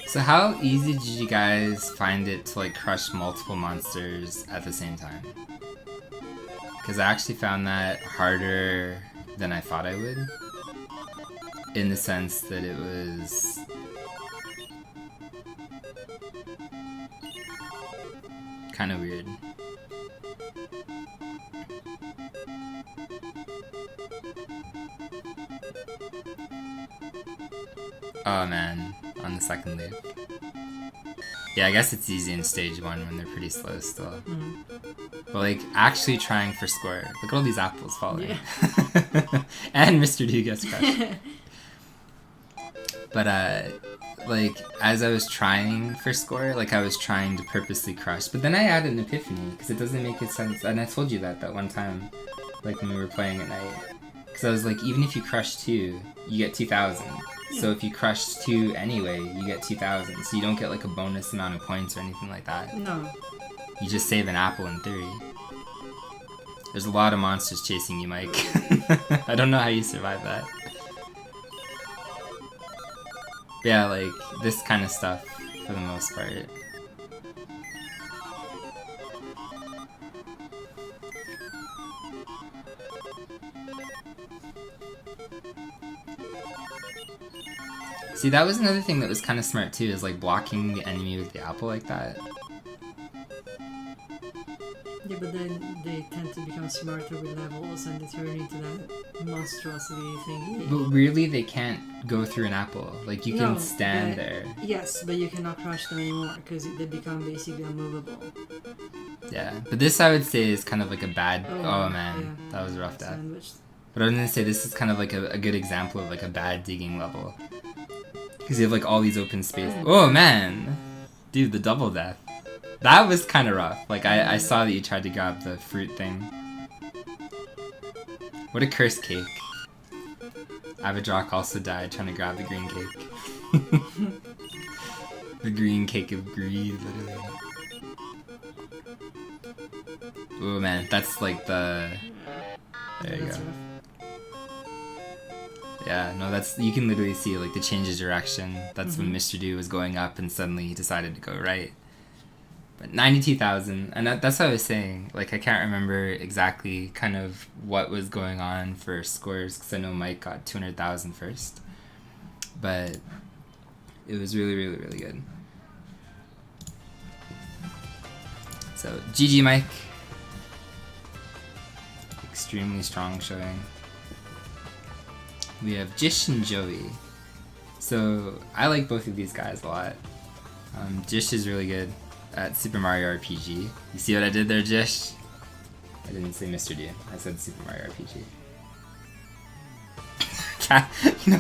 So how easy did you guys find it to like crush multiple monsters at the same time? Because I actually found that harder than I thought I would. In the sense that it was... kind of weird. Oh man, on the second loop. Yeah, I guess it's easy in stage 1 when they're pretty slow still. But like, actually trying for score. Look at all these apples falling. Yeah. And Mr. Do gets crushed. But like, as I was trying for score, like I was trying to purposely crush. But then I had an epiphany, because it doesn't make sense. And I told you that one time, like when we were playing at night. Because I was like, even if you crush 2, you get 2,000. So if you crush 2 anyway, you get 2,000. So you don't get like a bonus amount of points or anything like that. No. You just save an apple in theory. There's a lot of monsters chasing you, Mike. I don't know how you survive that. But yeah, like, this kind of stuff, for the most part. See, that was another thing that was kind of smart too, is like blocking the enemy with the apple like that. Yeah, but then they tend to become smarter with levels and they turn into that monstrosity thingy. But really, they can't go through an apple. Like, you can stand there. Yes, but you cannot crush them anymore because they become basically unmovable. Yeah, but this I would say is kind of like a bad... Oh man, yeah. that was a rough death. Sandwiched. But I was gonna say this is kind of like a good example of like a bad digging level. Because you have like all these open spaces. Oh man! Dude, the double death. That was kind of rough. Like, I saw that you tried to grab the fruit thing. What a cursed cake. Avidrock also died trying to grab the green cake. The green cake of greed, literally. Oh man, that's like the... There you go. Rough. Yeah, no, that's... You can literally see like the change of direction. That's when Mr. Do was going up and suddenly he decided to go right. But 92,000, and that's what I was saying. Like, I can't remember exactly kind of what was going on for scores, because I know Mike got 200,000 first. But it was really, really, really good. So, GG, Mike. Extremely strong showing. We have Jish and Joey. So, I like both of these guys a lot. Jish is really good at Super Mario RPG. You see what I did there, Jish? I didn't say Mr. D. I said Super Mario RPG. You know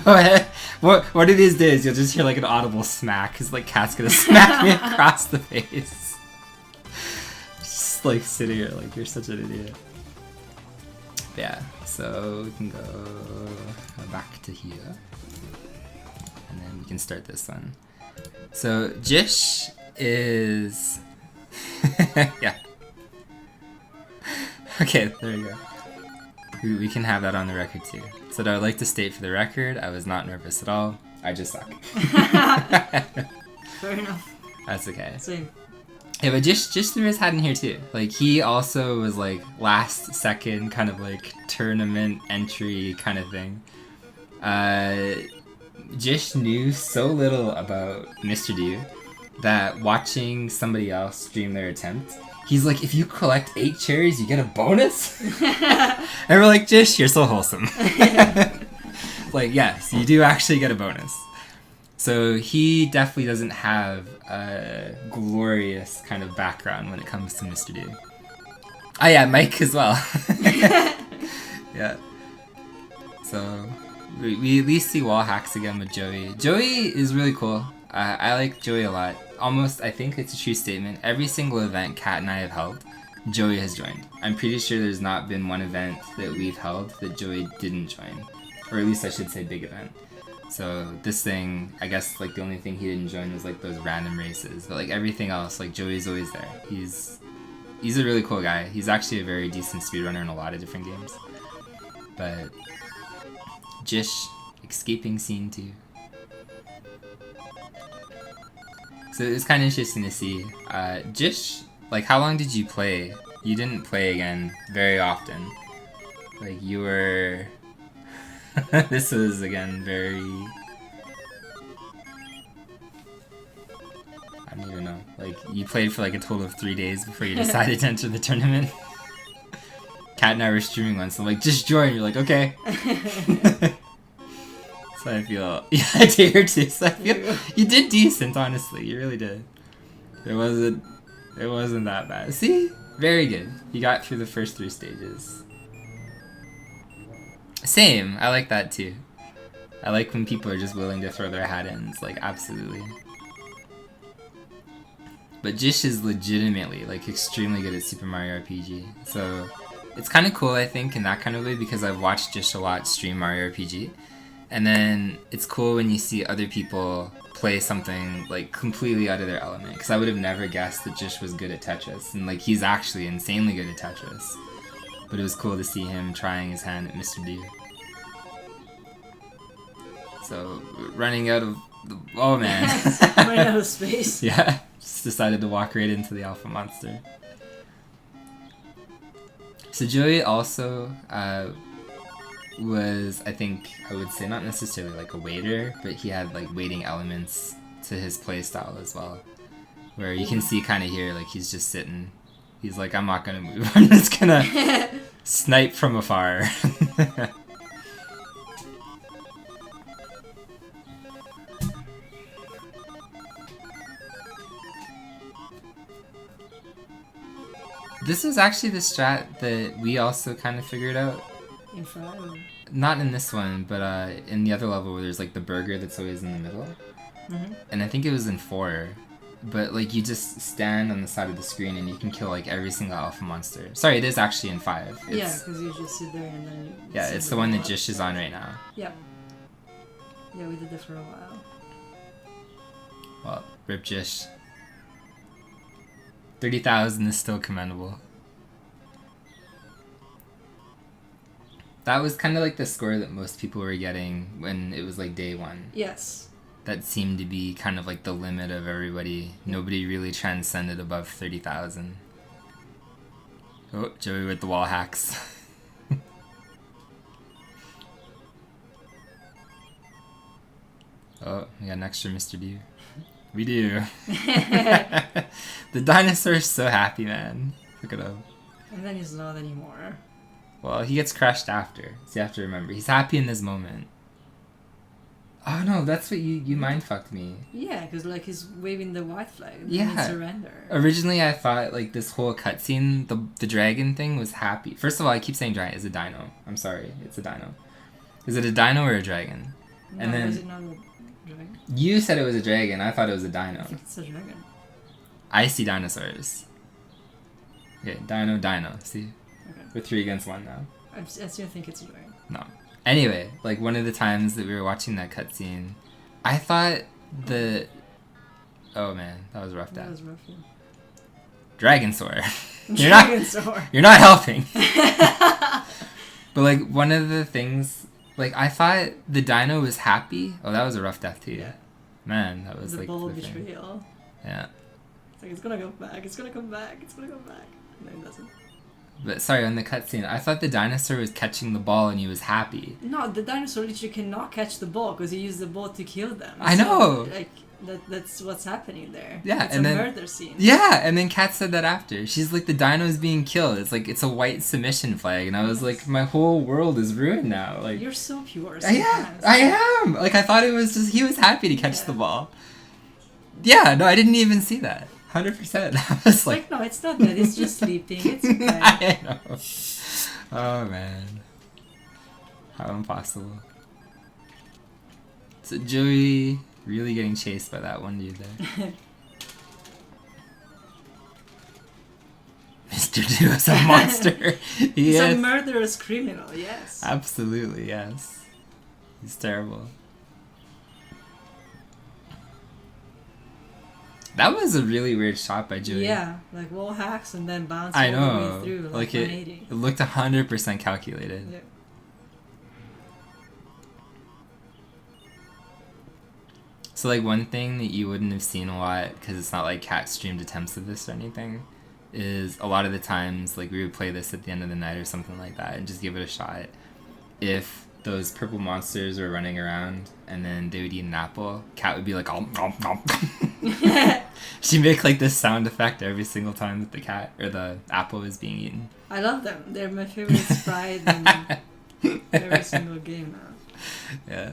what? One of these days you'll just hear like an audible smack, because like Cat's gonna smack me across the face. Just like sitting here like you're such an idiot. But yeah, so we can go back to here. And then we can start this one. So Jish is... yeah. Okay, there we go. We can have that on the record too. So I would like to state for the record, I was not nervous at all. I just suck. Fair enough. That's okay. Same. Yeah, but Jish threw his hat in here too. Like, he also was like last second kind of like tournament entry kind of thing. Jish knew so little about Mr. Do that watching somebody else stream their attempt, he's like, if you collect 8 cherries, you get a bonus? And we're like, Jish, you're so wholesome. Like, yes, you do actually get a bonus. So he definitely doesn't have a glorious kind of background when it comes to Mr. Do. Oh yeah, Mike as well. Yeah. So we at least see wall hacks again with Joey. Joey is really cool. I like Joey a lot. Almost, I think it's a true statement. Every single event Kat and I have held, Joey has joined. I'm pretty sure there's not been one event that we've held that Joey didn't join. Or at least I should say big event. So this thing, I guess like the only thing he didn't join was like those random races. But like everything else, like Joey's always there. He's he's a really cool guy. He's actually a very decent speedrunner in a lot of different games. But Jish escaping scene 2. So it was kind of interesting to see. Jish, like, how long did you play? You didn't play again very often. Like, you were... This was, again, very... I don't even know. Like, you played for like a total of 3 days before you decided to enter the tournament. Kat and I were streaming once, so I'm like, just join. You're like, okay. So I feel, yeah, a day or two. So I feel you did decent, honestly. You really did. It wasn't that bad. See, very good. You got through the first 3 stages. Same. I like that too. I like when people are just willing to throw their hat in. It's like, absolutely. But Jish is legitimately, like, extremely good at Super Mario RPG. So, it's kind of cool, I think, in that kind of way, because I've watched Jish a lot stream Mario RPG. And then, it's cool when you see other people play something, like, completely out of their element. Because I would have never guessed that Jish was good at Tetris. And, like, he's actually insanely good at Tetris. But it was cool to see him trying his hand at Mr. D. So, running out of... Oh, man. Running out of space. Yeah. Just decided to walk right into the Alpha Monster. So Joey also was, I think, I would say not necessarily like a waiter, but he had like waiting elements to his playstyle as well. Where you can see kind of here, like he's just sitting. He's like, I'm not gonna move. I'm just gonna snipe from afar. This was actually the strat that we also kind of figured out. In 5? Not in this one, but in the other level where there's like the burger that's always in the middle. Mm-hmm. And I think it was in 4. But like you just stand on the side of the screen and you can kill like every single alpha monster. Sorry, it is actually in 5. It's, Yeah, because you just sit there and then you... yeah, it's the one that Jish is on right now. Yeah. Yeah, we did that for a while. Well, rip Jish. 30,000 is still commendable. That was kind of like the score that most people were getting when it was like day 1. Yes. That seemed to be kind of like the limit of everybody. Nobody really transcended above 30,000. Oh, Joey with the wall hacks. Oh, we got an extra Mr. D. We do. The dinosaur's so happy, man. Look at him. And then he's not anymore. Well, he gets crushed after. So you have to remember. He's happy in this moment. Oh no, that's what you mind fucked me. Yeah, because like he's waving the white flag. And Yeah. then surrender. Originally I thought like this whole cutscene, the dragon thing was happy. First of all, I keep saying dragon. It's a dino. I'm sorry. It's a dino. Is it a dino or a dragon? No, And then- is it not a dragon? You said it was a dragon. I thought it was a I dino. think it's a dragon. I see dinosaurs. Okay, dino. See? Okay. We're 3 against 1 now. I still think it's a dragon. No. Anyway, like one of the times that we were watching that cutscene, I thought the... Oh man, that was rough. That was rough, yeah. Dragonsaur. Dragonsaur. You're not helping. But like one of the things, like I thought the dino was happy. Oh, that was a rough death too. Yeah. Man, that was The like ball of the thing. betrayal. Yeah. It's like, it's gonna go back, it's gonna come back, it's gonna come back. No, it doesn't. But sorry, on the cutscene, I thought the dinosaur was catching the ball and he was happy. No, the dinosaur literally cannot catch the ball because he used the ball to kill them. I know! Like, that's what's happening there. Yeah, it's and a then- murder scene. Yeah, and then Kat said that after. She's like, the dino's being killed. It's like, it's a white submission flag. And I was like, my whole world is ruined now. Like, You're so pure. yeah, I am! Like, I thought it was just, he was happy to catch the ball. Yeah, no, I didn't even see that. 100%. I was like... No, it's not that. It's just sleeping. It's okay. I know. Oh, man. How impossible. So, Joey really getting chased by that one dude there. Mr. Do is a monster. He He's a is. murderous criminal, yes. Absolutely, yes. He's terrible. That was a really weird shot by Joey. Yeah, like wall hacks and then bounce I all the know. way through, Like 180. it looked 100% calculated. Yeah. So like one thing that you wouldn't have seen a lot, because it's not like Cat streamed attempts of this or anything, is a lot of the times like we would play this at the end of the night or something like that and just give it a shot. If those purple monsters were running around and then they would eat an apple, Cat would be like, om, om, om. She'd make like this sound effect every single time that the cat or the apple is being eaten. I love them. They're my favorite sprite in every single game now. Yeah,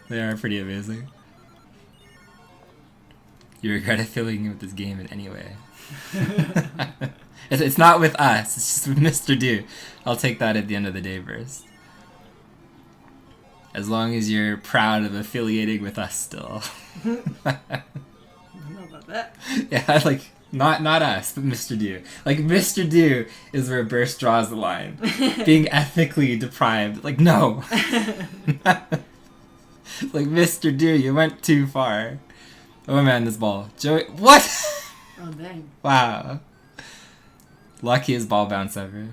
they are pretty amazing. You regret affiliating with this game in any way. It's not with us, it's just with Mr. Do. I'll take that at the end of the day first. As long as you're proud of affiliating with us still. I don't know about that. Yeah, like, not us, but Mr. Do. Like, Mr. Do is where Burst draws the line. Being ethically deprived. Like, no. Like, Mr. Do, you went too far. Oh man, this ball. Joey, what? Oh dang. Wow. Luckiest ball bounce ever.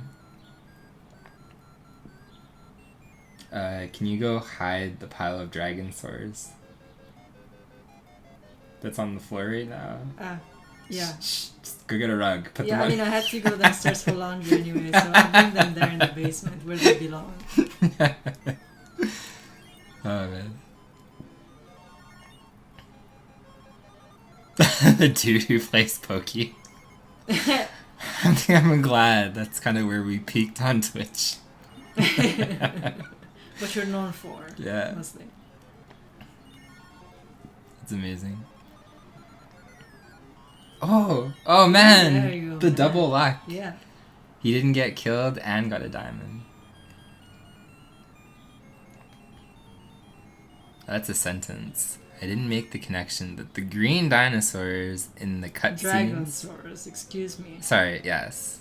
Can you go hide the pile of dragon swords that's on the floor right now? Yeah. Just go get a rug. Put Yeah, them I on. mean, I had to go downstairs for laundry anyway, so I'll bring them there in the basement where they belong. Oh man. The dude who plays Pokey. I think I'm glad that's kind of where we peaked on Twitch. What you're known for, Yeah. mostly. It's amazing. Oh man! There you go, The man. double luck. Yeah. He didn't get killed and got a diamond. That's a sentence. I didn't make the connection that the green dinosaurs in the cutscenes. Dragonsaurus, excuse me. Sorry, yes.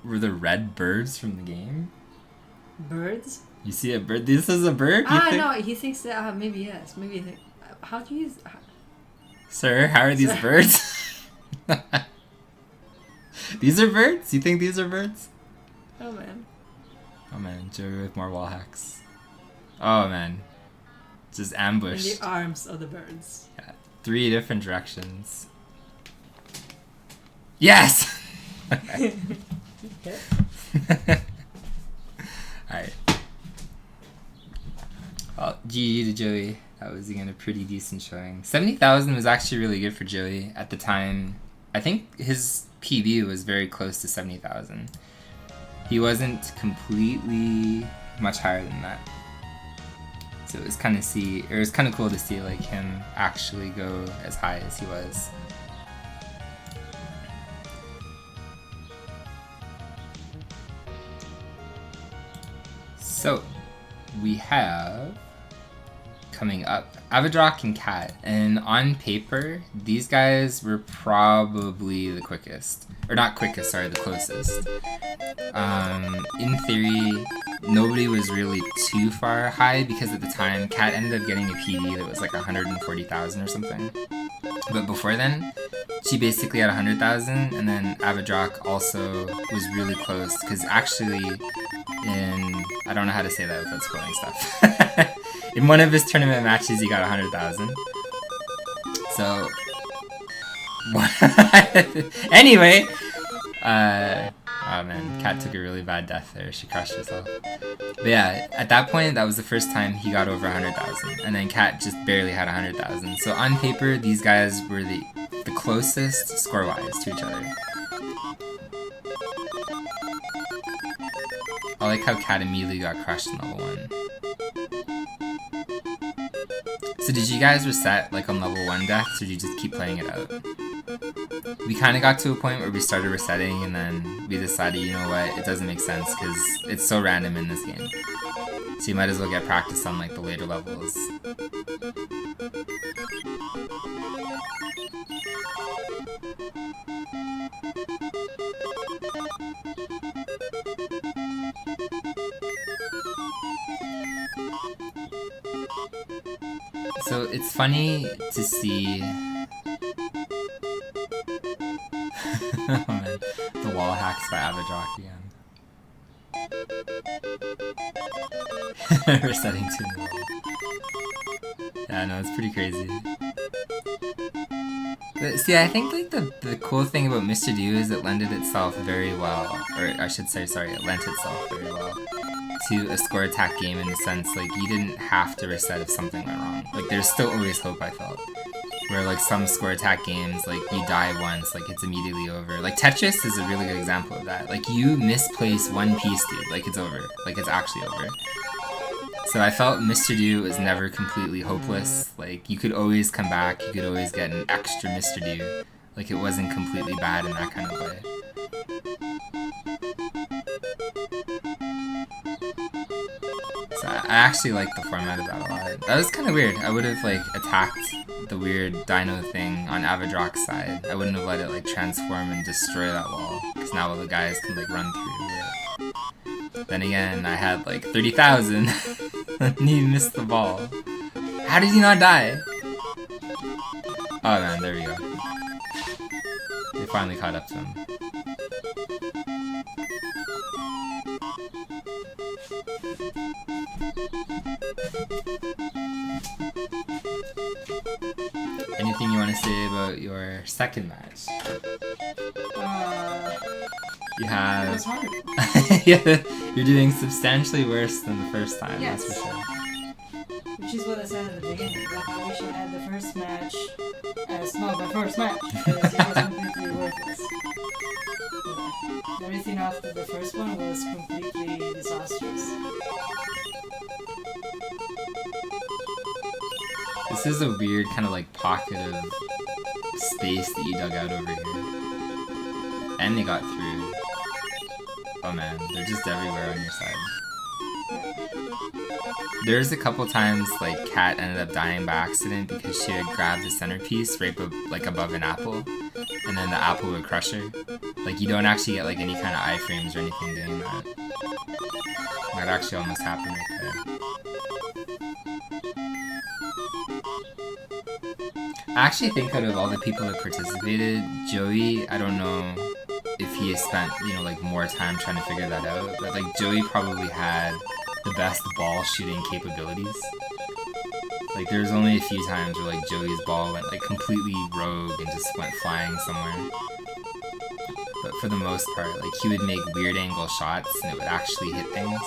Were the red birds from the game? Birds? You see a bird? This is a bird? You think? No, he thinks that, maybe yes. Maybe, how do you use... Sir, how are these Sir. birds? These are birds? You think these are birds? Oh man. Oh man, Joey with more wall hacks. Oh man. Just In ambushed. the arms of the birds. Yeah. 3 different directions. Yes! Okay. Alright. Well, GG to Joey. That was again a pretty decent showing. 70,000 was actually really good for Joey at the time. I think his PB was very close to 70,000. He wasn't completely much higher than that. So it was kind of cool to see like him actually go as high as he was. So we have coming up Avidrock and Cat, and on paper these guys were probably the quickest, or not quickest, sorry, the closest. In theory, nobody was really too far high because at the time Cat ended up getting a PD that was like 140,000 or something. But before then, she basically had 100,000, and then Avidrock also was really close because actually I don't know how to say that without spoiling stuff. In one of his tournament matches, he got 100,000. So, anyway, oh man, Cat took a really bad death there. She crushed herself. But yeah, at that point, that was the first time he got over 100,000, and then Cat just barely had 100,000. So on paper, these guys were the closest score-wise to each other. I like how Cat immediately got crushed in level 1. So did you guys reset like on level 1 deaths, or did you just keep playing it out? We kind of got to a point where we started resetting, and then we decided, you know what, it doesn't make sense because it's so random in this game. So you might as well get practice on like the later levels. So it's funny to see wall hacks by Avidrock again. Resetting to new level. Yeah, no, it's pretty crazy. But, see, I think like the cool thing about Mr. Do is it lended itself very well, or I should say, sorry, it lent itself very well to a score attack game in the sense like you didn't have to reset if something went wrong. Like there's still always hope, I felt. Where like some score attack games, like you die once, like it's immediately over. Like Tetris is a really good example of that. Like you misplace one piece, dude, like it's over. Like it's actually over. So I felt Mr. Do was never completely hopeless. Like you could always come back, you could always get an extra Mr. Do. Like it wasn't completely bad in that kind of way. So I actually like the format of that a lot. That was kind of weird. I would have like attacked the weird dino thing on Avidrock's side. I wouldn't have let it like transform and destroy that wall, because now all the guys can like run through it. Then again, I had like 30,000 and he missed the ball. How did he not die? Oh man, there we go. They finally caught up to him. Anything you want to say about your second match? You have... It was hard. Yeah, you're doing substantially worse than the first time, Yes. that's for sure. Which is what I said at the beginning. Like, I wish I had the first match as not my first match, because it was completely worthless. Yeah. Everything after the first one was completely disastrous. This is a weird kind of like pocket of space that you dug out over here. And they got through. Oh man, they're just everywhere on your side. There's a couple times like Kat ended up dying by accident because she had grabbed the centerpiece right like above an apple, and then the apple would crush her. Like you don't actually get like any kind of iframes or anything doing that. That actually almost happened right there. I actually think out of all the people that participated, Joey, I don't know if he spent, you know, like more time trying to figure that out, but like Joey probably had the best ball shooting capabilities. Like there's only a few times where like Joey's ball went like completely rogue and just went flying somewhere. But for the most part, like he would make weird angle shots and it would actually hit things.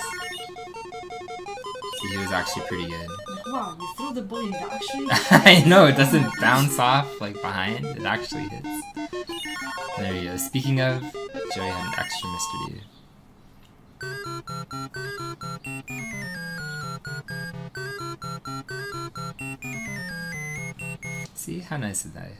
So he was actually pretty good. Wow, you threw the ball in it actually? I know, it doesn't bounce off like behind, it actually hits. There you go. Speaking of, Joey had an extra Mr. D. See, how nice is that?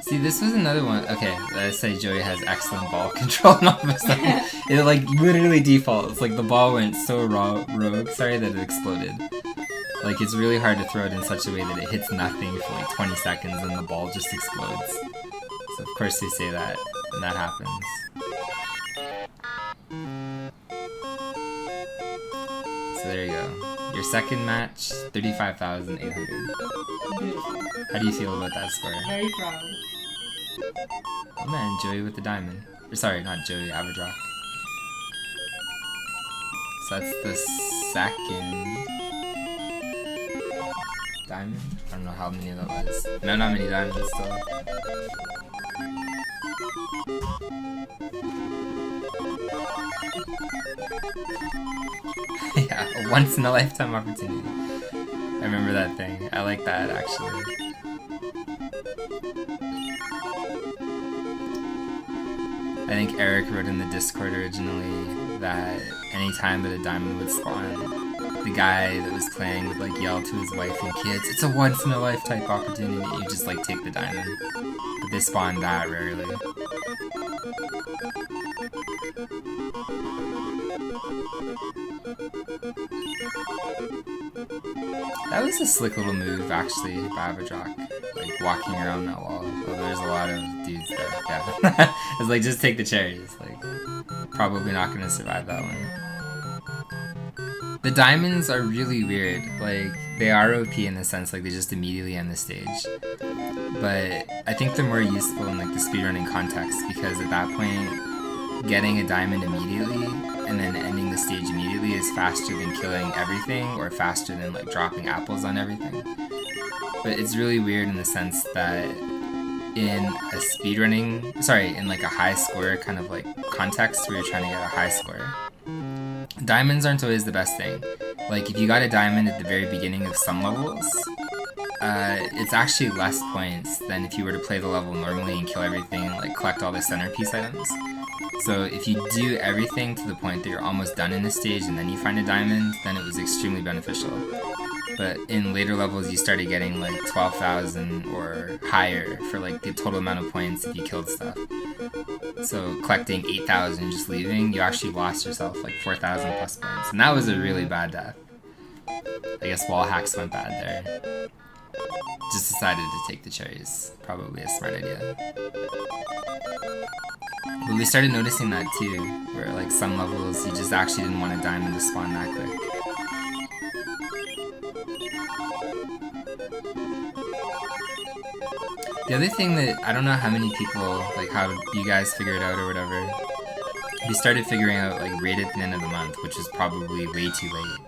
See, this was another one. Okay, let's say Joey has excellent ball control, and all of a sudden, it like literally defaults. Like the ball went so rogue, sorry, that it exploded. Like it's really hard to throw it in such a way that it hits nothing for like 20 seconds and the ball just explodes. So of course they say that, and that happens. So there you go. Your second match, 35,800. Beautiful. How do you feel about that score? Very proud. Oh man, Joey with the diamond. Or sorry, not Joey, Avidrock. So that's the second diamond? I don't know how many that was. No, not many diamonds still. Yeah, a once in a lifetime opportunity. I remember that thing. I like that actually. I think Eric wrote in the Discord originally that anytime that a diamond would spawn, the guy that was playing would like yell to his wife and kids, "It's a once in a lifetime opportunity." You just like take the diamond. But they spawn that rarely. That was a slick little move actually by Avidrock, like walking around that wall. Oh, there's a lot of dudes there. Yeah. It's like just take the cherries. Like probably not gonna survive that one. The diamonds are really weird. Like they are OP in the sense like they just immediately end the stage. But I think they're more useful in like the speedrunning context, because at that point, getting a diamond immediately and then ending the stage immediately is faster than killing everything, or faster than like dropping apples on everything. But it's really weird in the sense that in a speedrunning, in like a high score kind of like context where you're trying to get a high score, diamonds aren't always the best thing. Like if you got a diamond at the very beginning of some levels, it's actually less points than if you were to play the level normally and kill everything and like collect all the centerpiece items. So if you do everything to the point that you're almost done in a stage and then you find a diamond, then it was extremely beneficial. But in later levels you started getting like 12,000 or higher for like the total amount of points if you killed stuff. So collecting 8,000 and just leaving, you actually lost yourself like 4,000 plus points. And that was a really bad death. I guess wall hacks went bad there. Just decided to take the cherries. Probably a smart idea. But we started noticing that too, where like some levels you just actually didn't want a diamond to spawn that quick. The other thing that I don't know how many people, like how you guys figure it out or whatever, we started figuring out like right at the end of the month, which was probably way too late,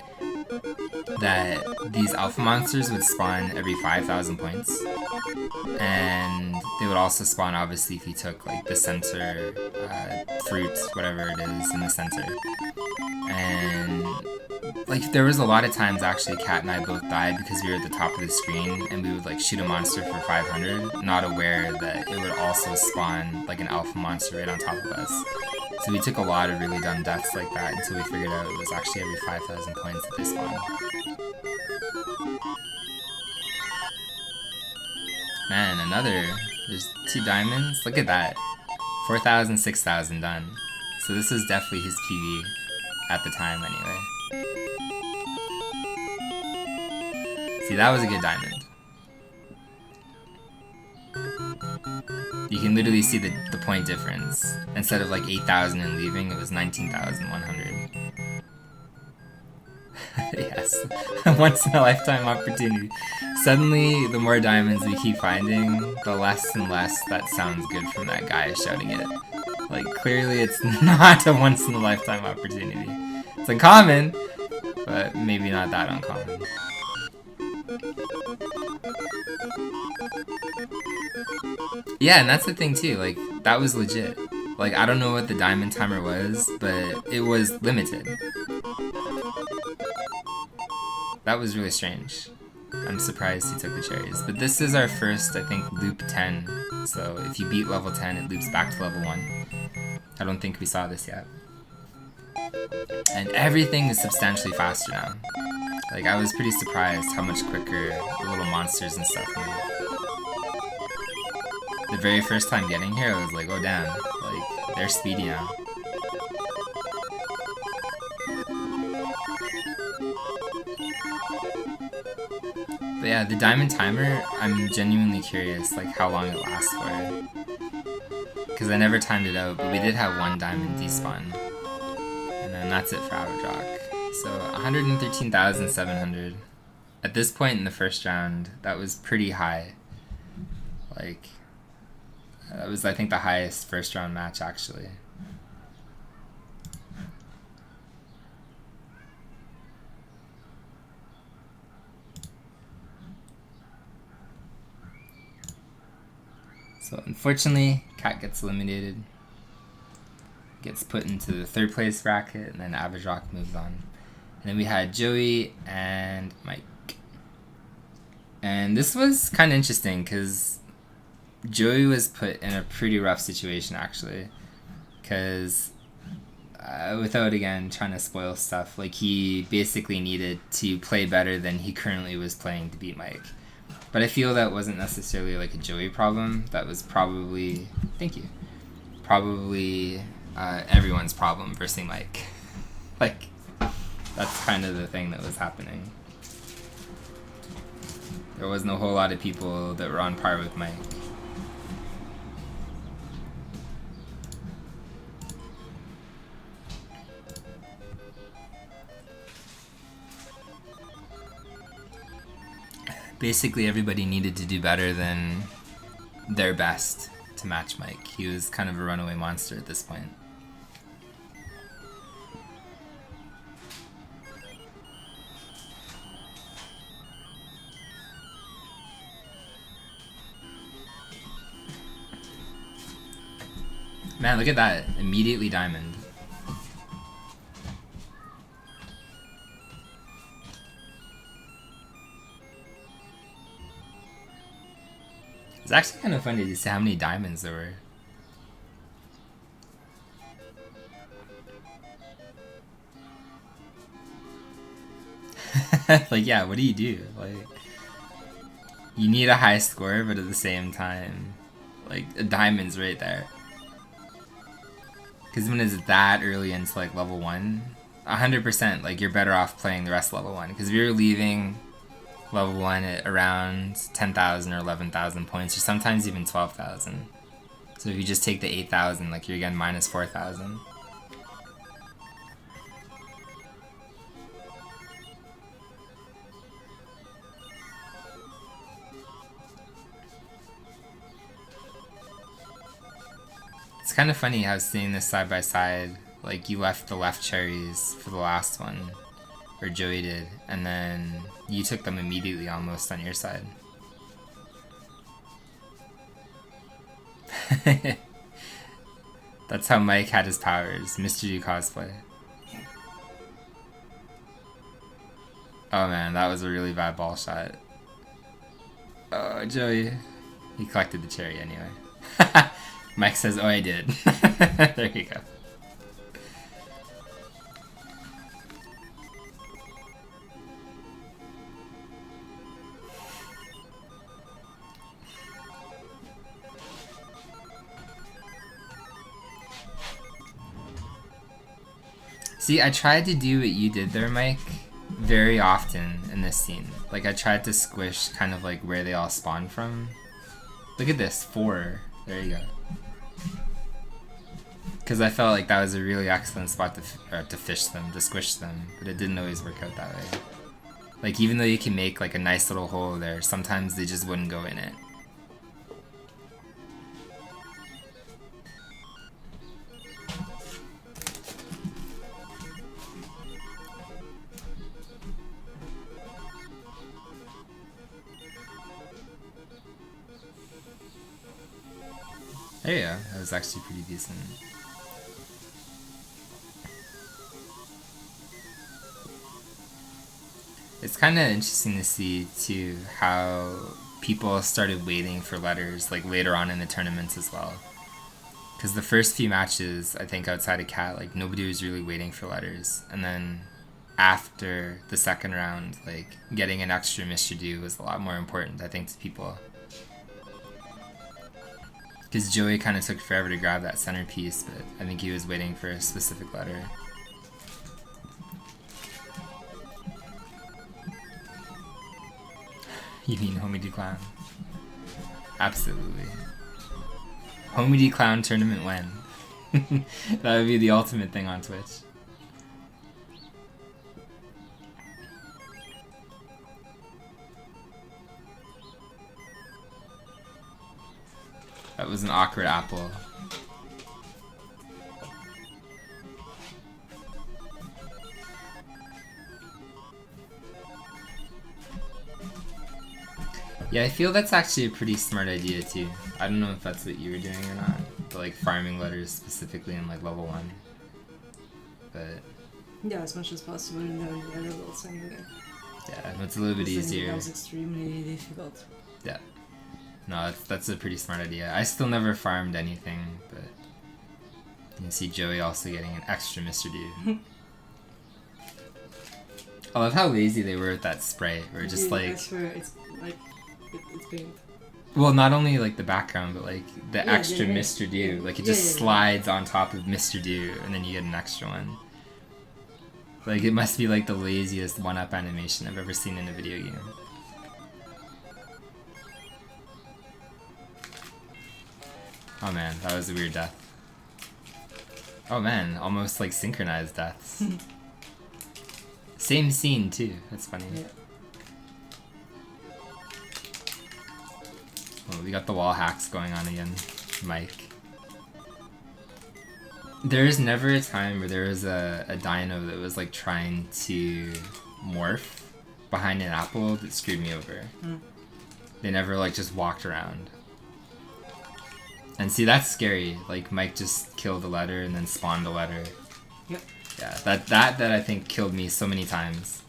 that these alpha monsters would spawn every 5,000 points, and they would also spawn obviously if you took like the center fruits, whatever it is in the center. And like there was a lot of times actually Kat and I both died because we were at the top of the screen and we would like shoot a monster for 500, not aware that it would also spawn like an alpha monster right on top of us. So we took a lot of really dumb deaths like that until we figured out it was actually every 5,000 points that they spawned. Man, there's 2 diamonds, look at that. 4,000, 6,000 done. So this is definitely his PV, at the time anyway. See, that was a good diamond. You can literally see the point difference. Instead of like 8,000 and leaving, it was 19,100. Yes, once in a lifetime opportunity. Suddenly, the more diamonds we keep finding, the less and less that sounds good from that guy shouting it. Like, clearly it's not a once in a lifetime opportunity. It's uncommon, but maybe not that uncommon. Yeah, and that's the thing too, like, that was legit. Like, I don't know what the diamond timer was, but it was limited. That was really strange. I'm surprised he took the cherries. But this is our first, I think, loop 10. So if you beat level 10, it loops back to level 1. I don't think we saw this yet. And everything is substantially faster now. Like, I was pretty surprised how much quicker the little monsters and stuff move. The very first time getting here, I was like, oh damn, like, they're speedy now. But yeah, the diamond timer, I'm genuinely curious, like, how long it lasts for. Because I never timed it out, but we did have 1 diamond despawn. And then that's it for ArcadeMonthly. So, 113,700. At this point in the first round, that was pretty high. Like, that was, I think, the highest first round match, actually. So unfortunately, Kat gets eliminated, gets put into the 3rd place bracket, and then ArcadeMonthly moves on. And then we had Joey and Mike. And this was kind of interesting because Joey was put in a pretty rough situation, actually. Because without, again, trying to spoil stuff, like, he basically needed to play better than he currently was playing to beat Mike. But I feel that wasn't necessarily like a Joey problem. That was probably, thank you, probably everyone's problem versus Mike. Like, that's kind of the thing that was happening. There wasn't a whole lot of people that were on par with Mike. Basically, everybody needed to do better than their best to match Mike. He was kind of a runaway monster at this point. Man, look at that. Immediately diamond. It's actually kind of funny to see how many diamonds there were. Like, yeah, what do you do? Like, you need a high score, but at the same time, like, a diamond's right there. Because when it's that early into, like, level 1, 100%, like, you're better off playing the rest of level 1. Because if you're leaving level 1 at around 10,000 or 11,000 points, or sometimes even 12,000. So if you just take the 8,000, like, you're again minus 4,000. It's kind of funny how seeing this side by side, like you left the left cherries for the last one, or Joey did, and then you took them immediately almost on your side. That's how Mike had his powers, Mr. D cosplay. Oh man, that was a really bad ball shot. Oh, Joey. He collected the cherry anyway. Mike says, oh, I did. There you go. See, I tried to do what you did there, Mike, very often in this scene. Like, I tried to squish kind of like where they all spawn from. Look at this, 4. There you go. Because I felt like that was a really excellent spot to fish them, to squish them, but it didn't always work out that way. Like, even though you can make like a nice little hole there, sometimes they just wouldn't go in it. There you go, that was actually pretty decent. It's kind of interesting to see, too, how people started waiting for letters, like, later on in the tournaments as well. Because the first few matches, I think, outside of Cat, like, nobody was really waiting for letters. And then after the second round, like, getting an extra Mr. Do was a lot more important, I think, to people. Because Joey kind of took forever to grab that centerpiece, but I think he was waiting for a specific letter. You mean Homie D Clown? Absolutely. Homie D Clown tournament when? That would be the ultimate thing on Twitch. That was an awkward apple. Yeah, I feel that's actually a pretty smart idea too. I don't know if that's what you were doing or not, but like farming letters specifically in like level 1. But yeah, as much as possible in the early levels anyway. Yeah, it's a little bit easier. That was extremely difficult. Yeah. No, that's a pretty smart idea. I still never farmed anything, but you can see Joey also getting an extra Mr. Do. I love how lazy they were with that spray. Where just yeah, like... I swear, it's like... It's paint. Well, not only like the background, but like the extra yeah. Mr. Do. Like it just slides on top of Mr. Do, and then you get an extra one. Like it must be like the laziest one-up animation I've ever seen in a video game. Oh man, that was a weird death. Oh man, almost like synchronized deaths. Same scene too, that's funny. Yeah. we got the wall hacks going on again, Mike. There is never a time where there was a dino that was like trying to morph behind an apple that screwed me over. They never like just walked around. And see, that's scary. Like Mike just killed a letter and then spawned a letter. Yep. Yeah, that I think killed me so many times.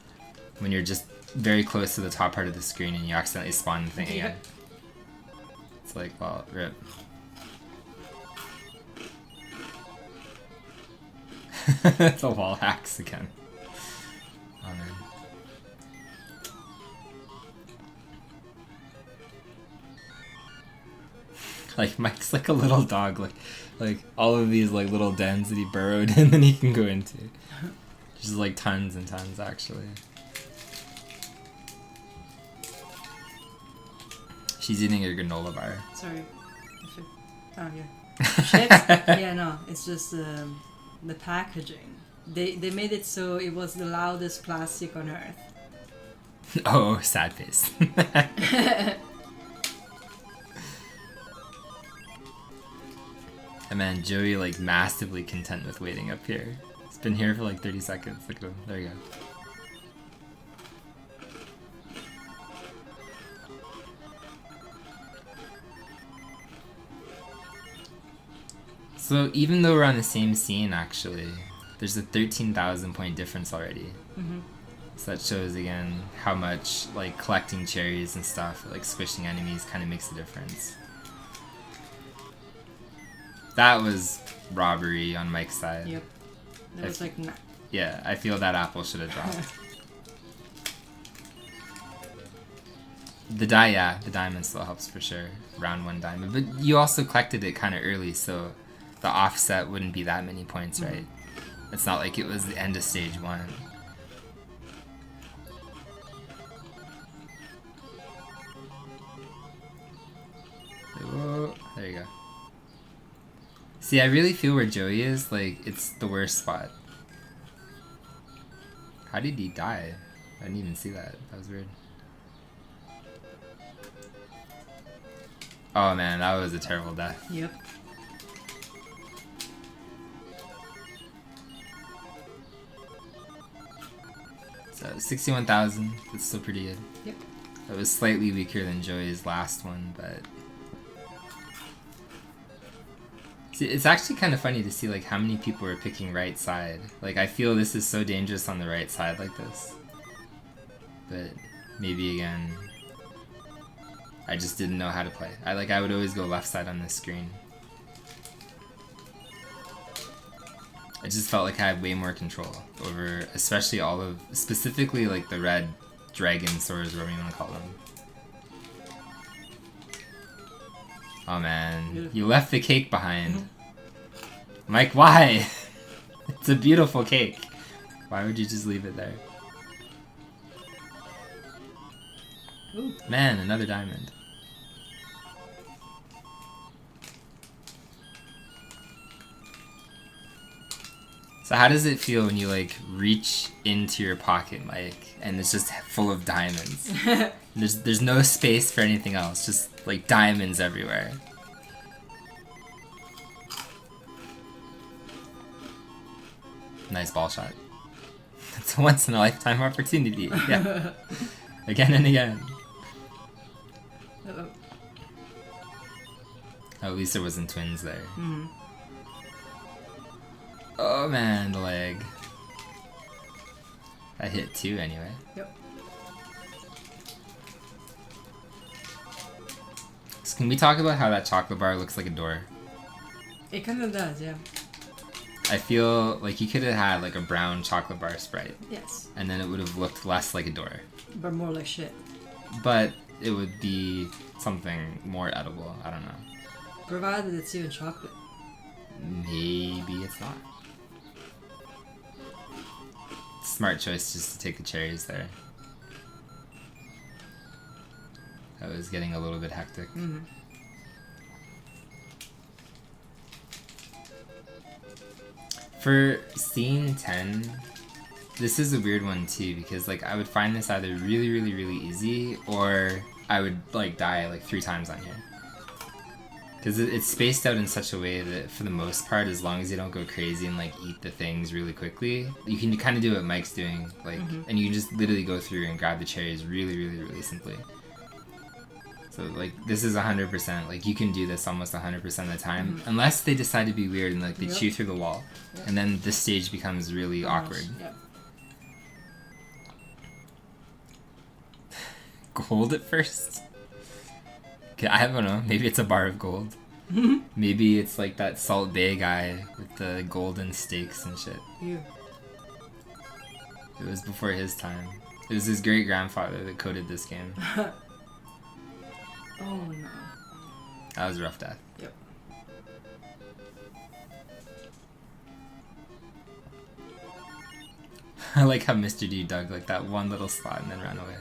When you're just very close to the top part of the screen and you accidentally spawn the thing again. It's like, well, rip. The wall hacks again. Oh man. Like Mike's like a little dog, like all of these like little dens that he burrowed in and he can go into. Just like tons and tons actually. She's eating a granola bar. Sorry. Oh yeah. Shit. Yeah, no, it's just the packaging. They made it so it was the loudest plastic on earth. Oh, sad face. And man, Joey like massively content with waiting up here. It's been here for like 30 seconds. Look at him. There you go. So even though we're on the same scene, actually, there's a 13,000 point difference already. So that shows again how much like collecting cherries and stuff, like squishing enemies, kind of makes a difference. That was robbery on Mike's side. Yep. That was like nah. Yeah, I feel that apple should have dropped. The diamond still helps for sure. Round 1 diamond. But you also collected it kind of early, so the offset wouldn't be that many points, right? It's not like it was the end of stage 1. Oh, there you go. See, I really feel where Joey is, like, it's the worst spot. How did he die? I didn't even see that. That was weird. Oh man, that was a terrible death. Yep. So 61,000, that's still pretty good. Yep. That was slightly weaker than Joey's last one, but... See, it's actually kind of funny to see like how many people are picking right side. Like I feel this is so dangerous on the right side like this. But maybe again, I just didn't know how to play. I would always go left side on this screen. I just felt like I had way more control over, especially all of, specifically like the red dragon swords, whatever you want to call them. Oh man, you left the cake behind. Mike, why? It's a beautiful cake. Why would you just leave it there? Ooh. Man, another diamond. So how does it feel when you like reach into your pocket, Mike, and it's just full of diamonds? There's no space for anything else, just like diamonds everywhere. Nice ball shot. It's a once in a lifetime opportunity. Yeah. Again and again. Uh-oh. Oh, at least there wasn't twins there. Oh man, the leg. I hit 2 anyway. Yep. So can we talk about how that chocolate bar looks like a door? It kind of does, yeah. I feel like you could have had like a brown chocolate bar sprite. Yes. And then it would have looked less like a door. But more like shit. But it would be something more edible. I don't know. Provided it's even chocolate. Maybe it's not. Smart choice just to take the cherries there. That was getting a little bit hectic. For scene 10, this is a weird one too, because like I would find this either really easy, or I would like die like 3 times on here. Because it's spaced out in such a way that, for the most part, as long as you don't go crazy and like eat the things really quickly, you can kind of do what Mike's doing, like, and you can just literally go through and grab the cherries really, really, really simply. So like this is 100%. Like you can do this almost 100% of the time, unless they decide to be weird and like they chew through the wall, and then this stage becomes really awkward. Yep. Gold at first. I don't know, maybe it's a bar of gold. Maybe it's like that Salt Bay guy with the golden steaks and shit. Yeah. It was before his time. It was his great-grandfather that coded this game. Oh no. That was a rough death. Yep. I like how Mr. D dug like that one little spot and then ran away.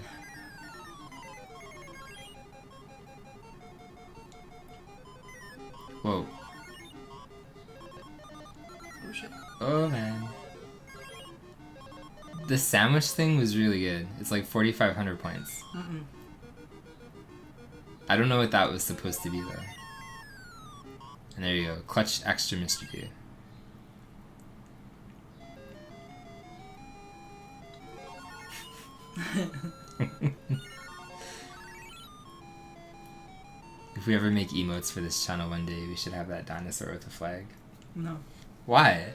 Whoa. Oh shit. Oh man. The sandwich thing was really good. It's like 4,500 points. I don't know what that was supposed to be though. And there you go. Clutch extra Mr. D. If we ever make emotes for this channel one day, we should have that dinosaur with a flag. No. Why?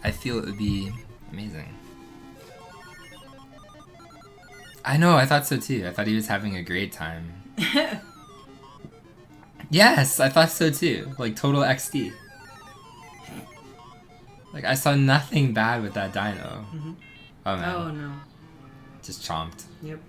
I feel it would be amazing. I know, I thought so too. I thought he was having a great time. Yes, I thought so too. Like total XD. Like I saw nothing bad with that dino. Oh man. Oh no. Just chomped. Yep.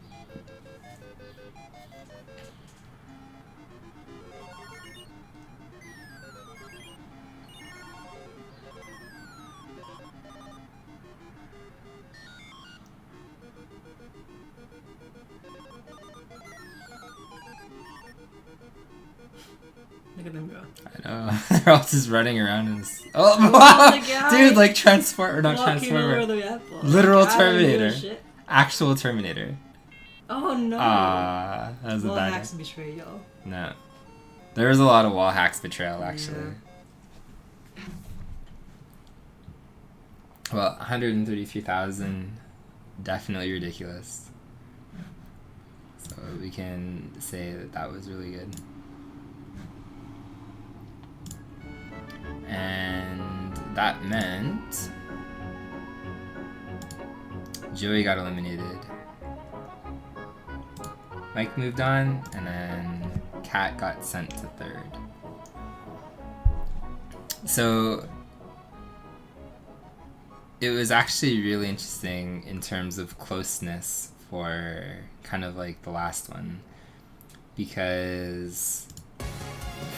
Look at them go. I know. They're all just running around and oh, the guy dude, like transform or not walking over transformer. the apple. Literal Like, I don't give a Terminator. shit. Actual Terminator. Oh no. Ah, that was a Wall bad hacks and betrayal. No. There was a lot of wall hacks betrayal, actually. Well, 133,000, definitely ridiculous. So we can say that that was really good. And that meant Joey got eliminated. Mike moved on, and then Kat got sent to third. So it was actually really interesting in terms of closeness for kind of like the last one, because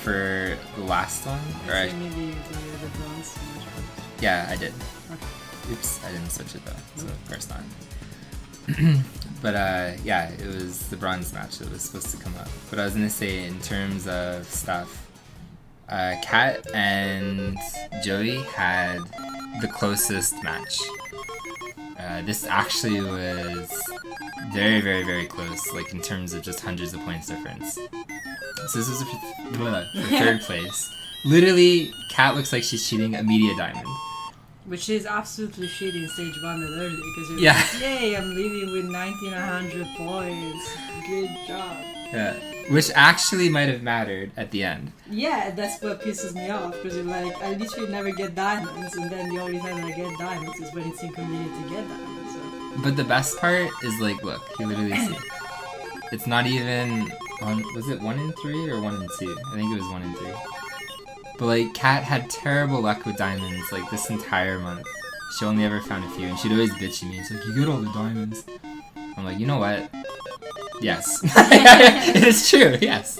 for the last one, I'd say maybe the bronze match first. Yeah, I did. Okay. Oops, I didn't switch it though, so of course not. But yeah, it was the bronze match that was supposed to come up. But I was gonna say, in terms of stuff, Kat and Joey had the closest match. This actually was very, very, very close, like in terms of just hundreds of points difference. So this was for third place. Literally, Kat looks like she's cheating a media diamond. Which is absolutely shit in stage 1 and early, because you're Yeah. like, yay, I'm leaving with 1900 points. Good job. Yeah. Which actually might have mattered at the end. Yeah, that's what pisses me off, because you're like, I literally never get diamonds, and then the only time I get diamonds is when it's inconvenient to get diamonds. So. But the best part is, like, look, you literally see. It's not even, was it 1 in 3 or 1 in 2? I think it was 1 in 3. But, like, Kat had terrible luck with diamonds, like, this entire month. She only ever found a few, and she'd always bitch at me. She's like, you get all the diamonds. I'm like, you know what? Yes. It is true, yes.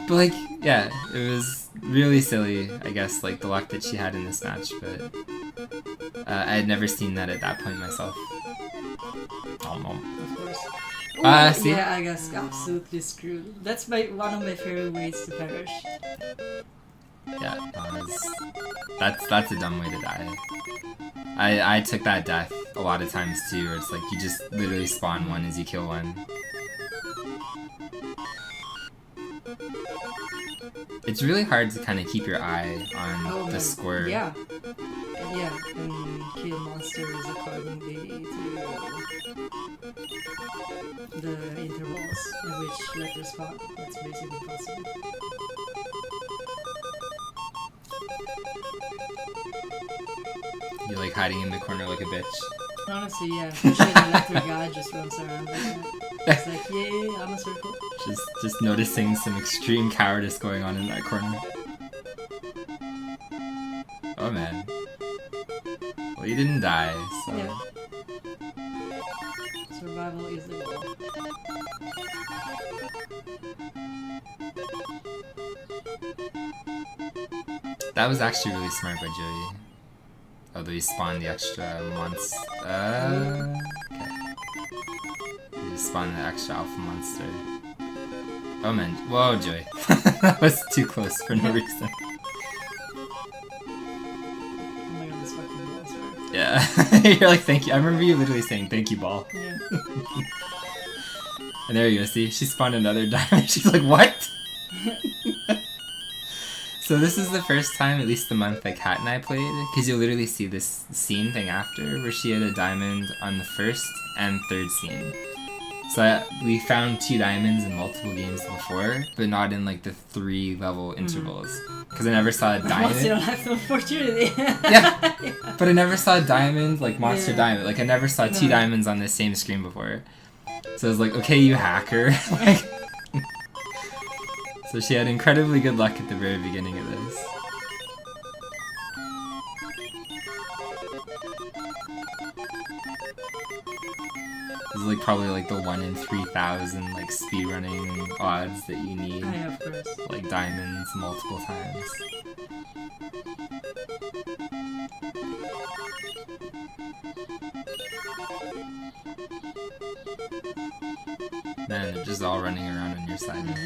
But, like, yeah, it was really silly, I guess, like, the luck that she had in this match, but I had never seen that at that point myself. Of course. See? Yeah, I guess absolutely screwed. That's one of my favorite ways to perish. Yeah, that's a dumb way to die. I took that death a lot of times too, where it's like you just literally spawn one as you kill one. It's really hard to kind of keep your eye on Oh, the man. score. Yeah. Yeah, and kill monsters accordingly to the intervals in which letters spawn. That's basically possible. You're like hiding in the corner like a bitch. Honestly, yeah. Usually the letter guy just runs around like that. It's like, yeah, I'm a circle. Just noticing some extreme cowardice going on in that corner. Oh man. Well, you didn't die, so... Yeah. Survival is the goal. That was actually really smart by Joey. Although he spawned the extra monster. Okay. He spawned the extra alpha monster. Oh man. Whoa, Joey. That was too close for no reason. Oh my god, this fucking ball, sorry. Yeah. You're like, thank you. I remember you literally saying, thank you, ball. Yeah. And there you go, see? She spawned another diamond. She's like, what? So this is the first time, at least the month that Kat and I played, because you'll literally see this scene thing after, where she had a diamond on the first and third scene. So we found 2 diamonds in multiple games before, but not in like the 3 level intervals. Because I never saw a diamond. You don't have the opportunity. Yeah, but I never saw a diamond, like Monster Yeah. Diamond. Like I never saw 2 No. diamonds on the same screen before. So I was like, okay, you hacker. Like, so she had incredibly good luck at the very beginning of this. This is like probably like the 1 in 3,000 like speedrunning odds that you need. Yeah, of course. Like diamonds multiple times. Man, they're just all running around on your side.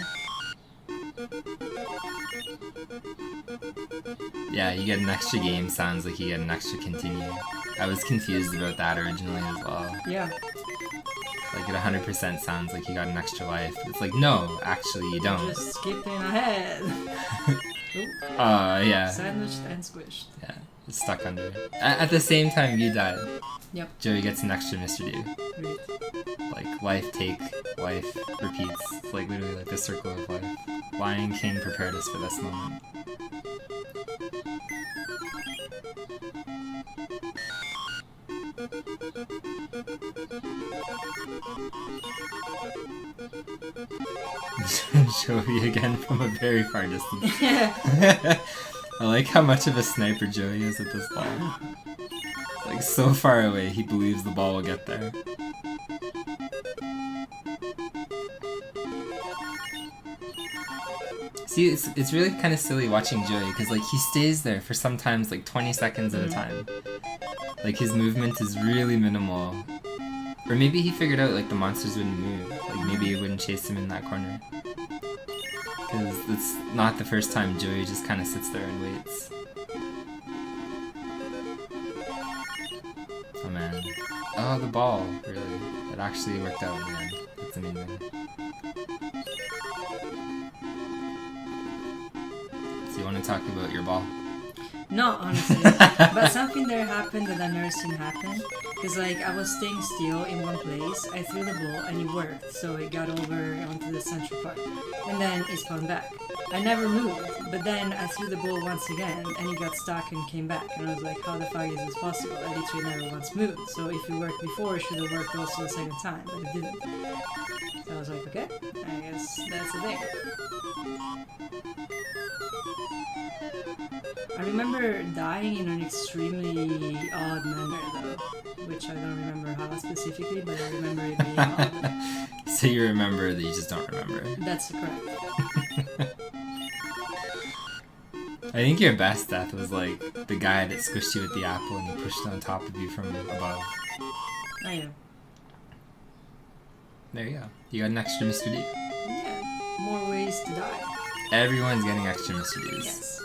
Yeah, you get an extra game, sounds like you get an extra continue. I was confused about that originally as well. Yeah. Like it 100% sounds like you got an extra life. It's like, no, actually you don't. Just skipping ahead. Ooh, Yeah. sandwiched and squished. Yeah, it's stuck under. At the same time you died. Yep. Joey gets an extra Mr. Do. Great. Like, life take, life repeats. It's like literally like the circle of life. Lion King prepared us for this moment. Joey again from a very far distance. I like how much of a sniper Joey is at this ball. Like so far away, he believes the ball will get there. See, it's really kind of silly watching Joey, because like he stays there for sometimes like 20 seconds at a time. Like his movement is really minimal. Or maybe he figured out like the monsters wouldn't move. Like maybe it wouldn't chase him in that corner. Because it's not the first time Joey just kind of sits there and waits. Oh man. Oh, the ball, really. It actually worked out in the end. That's amazing. So you want to talk about your ball? No, honestly. But something there happened that I've never seen happen. Because, like, I was staying still in one place, I threw the ball, and it worked. So it got over onto the central part. And then it spawned back. I never moved, but then I threw the ball once again, and it got stuck and came back. And I was like, how the fuck is this possible? I literally never once moved. So if it worked before, it should have worked also the second time, but it didn't. So I was like, okay, I guess that's the thing. I remember dying in an extremely odd manner though, which I don't remember how specifically, but I remember it being odd. So you remember that you just don't remember. That's correct. I think your best death was like the guy that squished you with the apple and he pushed it on top of you from above. I know. There you go. You got an extra Mr. D. Yeah, more ways to die. Everyone's getting extra Mr. Ds. Yes.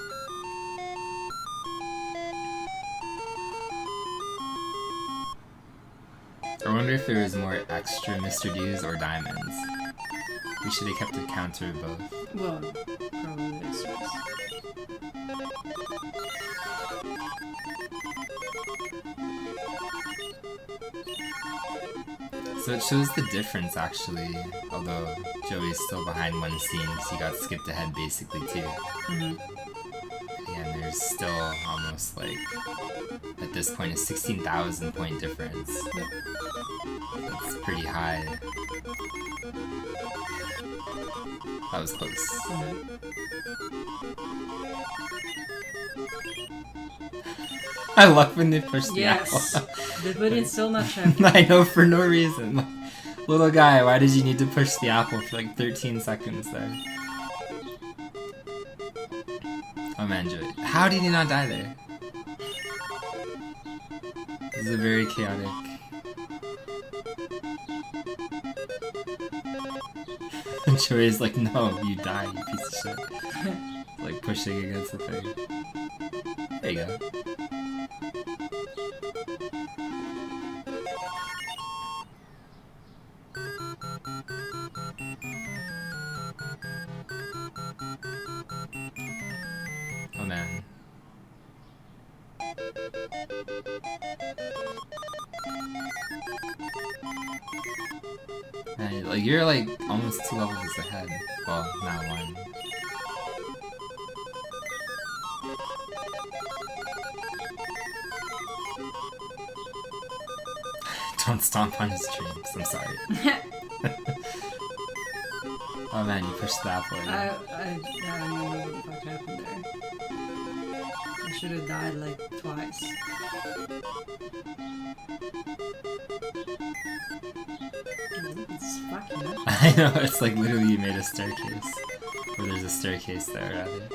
I wonder if there was more extra Mr. Ds or diamonds. We should have kept a counter of both. Well, probably extras. So it shows the difference actually, although Joey's still behind one scene because he got skipped ahead basically too. Mm-hmm. And there's still almost like, at this point, a 16,000 point difference. Yep. That's pretty high. That was close. Mm-hmm. I love when they push the Yes, apple. they put in so much effort. I know, for no reason. Like, little guy, why did you need to push the apple for like 13 seconds there? Oh man, Joey. How did he not die there? This is a very chaotic... Joey's like, no, you die, you piece of shit. Like pushing against the thing. There you go. Oh man. Man, like you're like almost 2 levels ahead. Well, not one. Don't stomp on his dreams, I'm sorry. Oh man, you pushed the apple. I don't know what the fuck happened there. I should have died like twice. It's fucking up. I know, it's like literally you made a staircase. Or there's a staircase there, rather.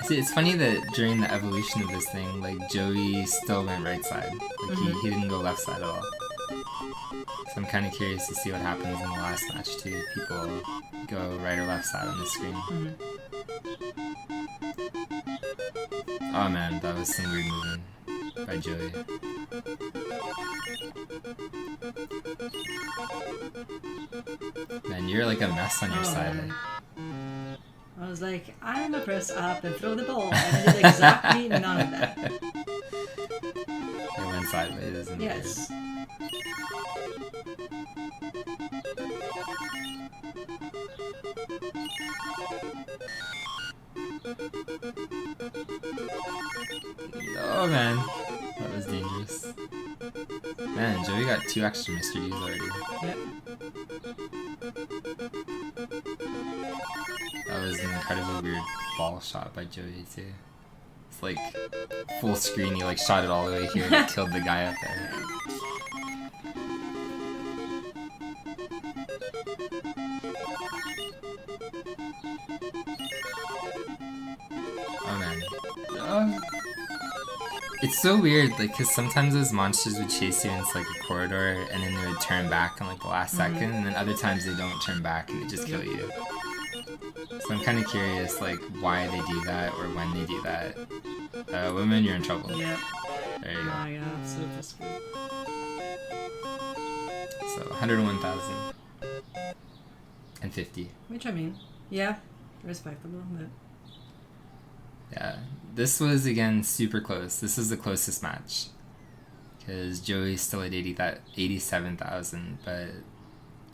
See, it's funny that during the evolution of this thing, like, Joey still went right side. Like, he didn't go left side at all. So I'm kind of curious to see what happens in the last match, too. If people go right or left side on the screen. Oh man, that was some weird movement by Joey. Man, you're like a mess on your side. I was like, I'm gonna press up and throw the ball, and I did exactly none of that. It went sideways, isn't it? Yes. Oh man, that was dangerous. Man, Joey got 2 extra Mr. D's already. Yep. That was an incredibly weird ball shot by Joey too. It's like full screen, he like shot it all the way here and killed the guy up there. Oh man. It's so weird, like, cause sometimes those monsters would chase you into like a corridor and then they would turn back in like the last second, and then other times they don't turn back and they just kill you. So I'm kind of curious, like, why they do that or when they do that. Women, you're in trouble. Yep. There you go. I got absolutely screwed. So 101,050. Which I mean, yeah, respectable, but Yeah, this was again super close. This is the closest match because Joey's still at 87,000, but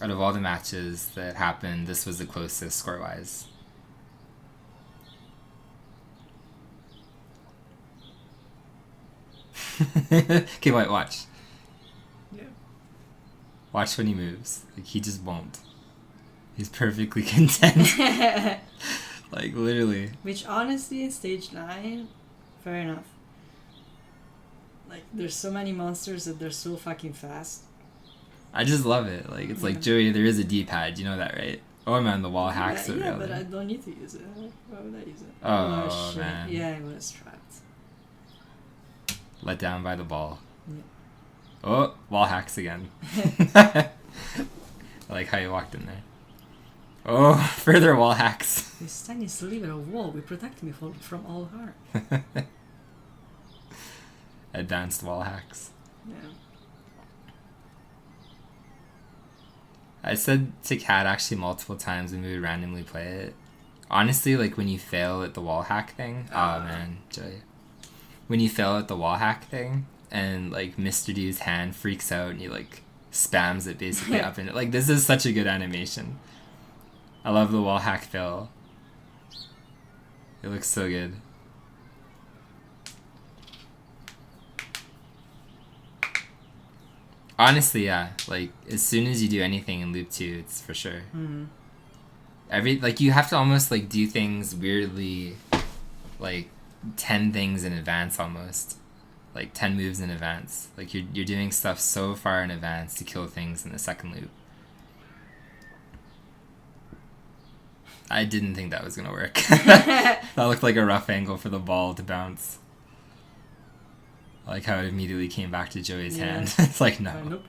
out of all the matches that happened, this was the closest score-wise. Okay, wait, watch. yeah. Watch when he moves. Like, he just won't. He's perfectly content. Like, literally. Which honestly, in stage 9, fair enough. Like, there's so many monsters that they're so fucking fast. I just love it. Like, it's like, Joey, there is a D-pad. You know that, right? Oh, man, the wall hacks it, Yeah, really. but I don't need to use it. Why would I use it? Oh, shit. man. Yeah, I was trapped. Let down by the ball. Yeah. Oh, wall hacks again. I like how you walked in there. Oh, further wall hacks. This tiny sliver of wall will protect me from all harm. Advanced wall hacks. Yeah. I said to Kat actually multiple times when we would randomly play it. Honestly, like when you fail at the wall hack thing, oh man, Joey. When you fail at the wall hack thing, and like Mr. D's hand freaks out and he like spams it basically up in it. Like this is such a good animation. I love the wall hack fail. It looks so good. Honestly, yeah. Like as soon as you do anything in loop 2, it's for sure. You have to almost like do things weirdly, like 10 things in advance almost. Like 10 moves in advance. Like you're doing stuff so far in advance to kill things in the second loop. I didn't think that was gonna work. That looked like a rough angle for the ball to bounce. I like how it immediately came back to Joey's hand. It's like, no. Nope.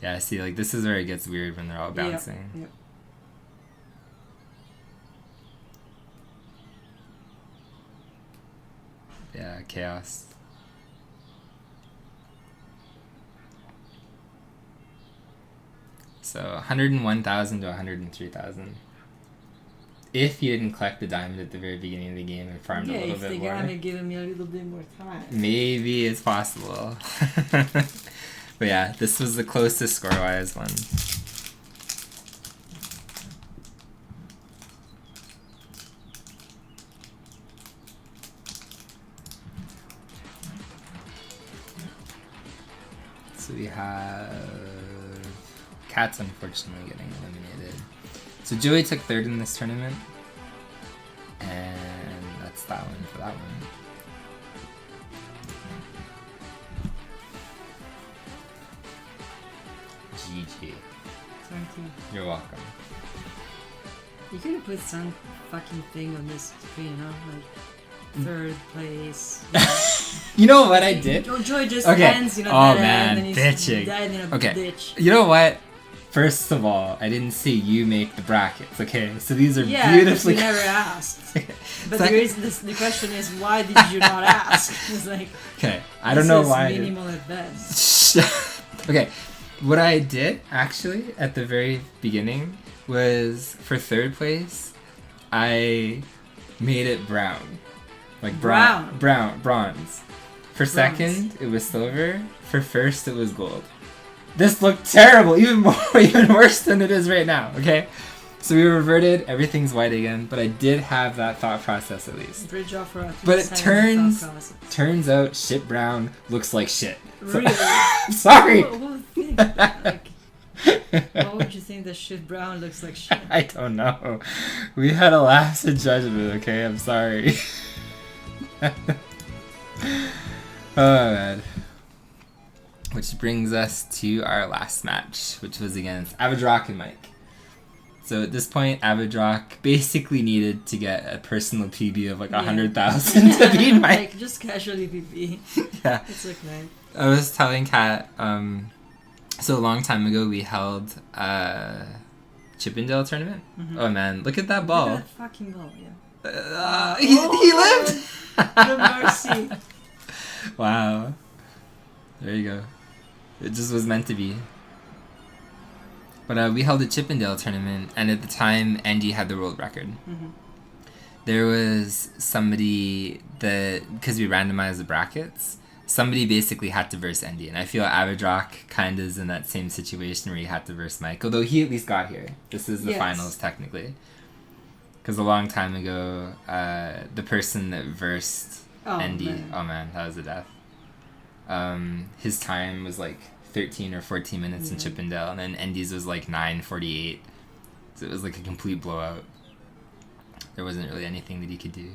Yeah, see, like this is where it gets weird when they're all bouncing. Yep. Yeah, chaos. So 101,000 to 103,000. If you didn't collect the diamond at the very beginning of the game and farmed a little bit more. Yeah, if they had given me a little bit more time. Maybe it's possible. But yeah, this was the closest score-wise one. So we have Cat's unfortunately getting eliminated. So Joey took 3rd in this tournament, and that's that one for that one. GG. Thank you. You're welcome. You could have put some fucking thing on this screen, huh? Like 3rd place. You know what I did? Joy just Okay. ends, Oh dead man, and he's bitching. dead in a Okay. ditch. You know what? First of all, I didn't see you make the brackets. Okay, so these are Yeah, beautifully. you never asked. But Second- there is the question is, why did you not ask? It's like, Okay, I don't know this is why. minimal at best. Okay, what I did actually at the very beginning was for 3rd place, I made it brown, like Brown. bronze. For 2nd, it was silver. For 1st, it was gold. This looked terrible, even worse than it is right now. Okay, so we reverted. Everything's white again, but I did have that thought process at least. Great job for us. But it turns out shit brown looks like shit. So- Really? I'm sorry. Who would think that? Like, why would you think that shit brown looks like shit? I don't know. We had a lapse in judgment, okay? I'm sorry. Oh, man. Which brings us to our last match, which was against Avidrock and Mike. So at this point, Avidrock basically needed to get a personal PB of like 100,000 to beat Mike. Like, just casually PB. Yeah. It's okay. I was telling Kat, so a long time ago we held a Chippendale tournament. Mm-hmm. Oh man, look at that ball. Look at that fucking ball, yeah. He lived! The mercy. Wow. There you go. It just was meant to be. But we held a Chippendale tournament, and at the time, Andy had the world record. Mm-hmm. There was somebody that, because we randomized the brackets, somebody basically had to verse Andy, and I feel Avidrock kind of is in that same situation where he had to verse Mike, although he at least got here. This is the finals, technically. Because a long time ago, the person that versed Andy, oh man, that was a death. His time was like 13 or 14 minutes in Chippendale, and then Andy's was like 9:48. So it was like a complete blowout. There wasn't really anything that he could do.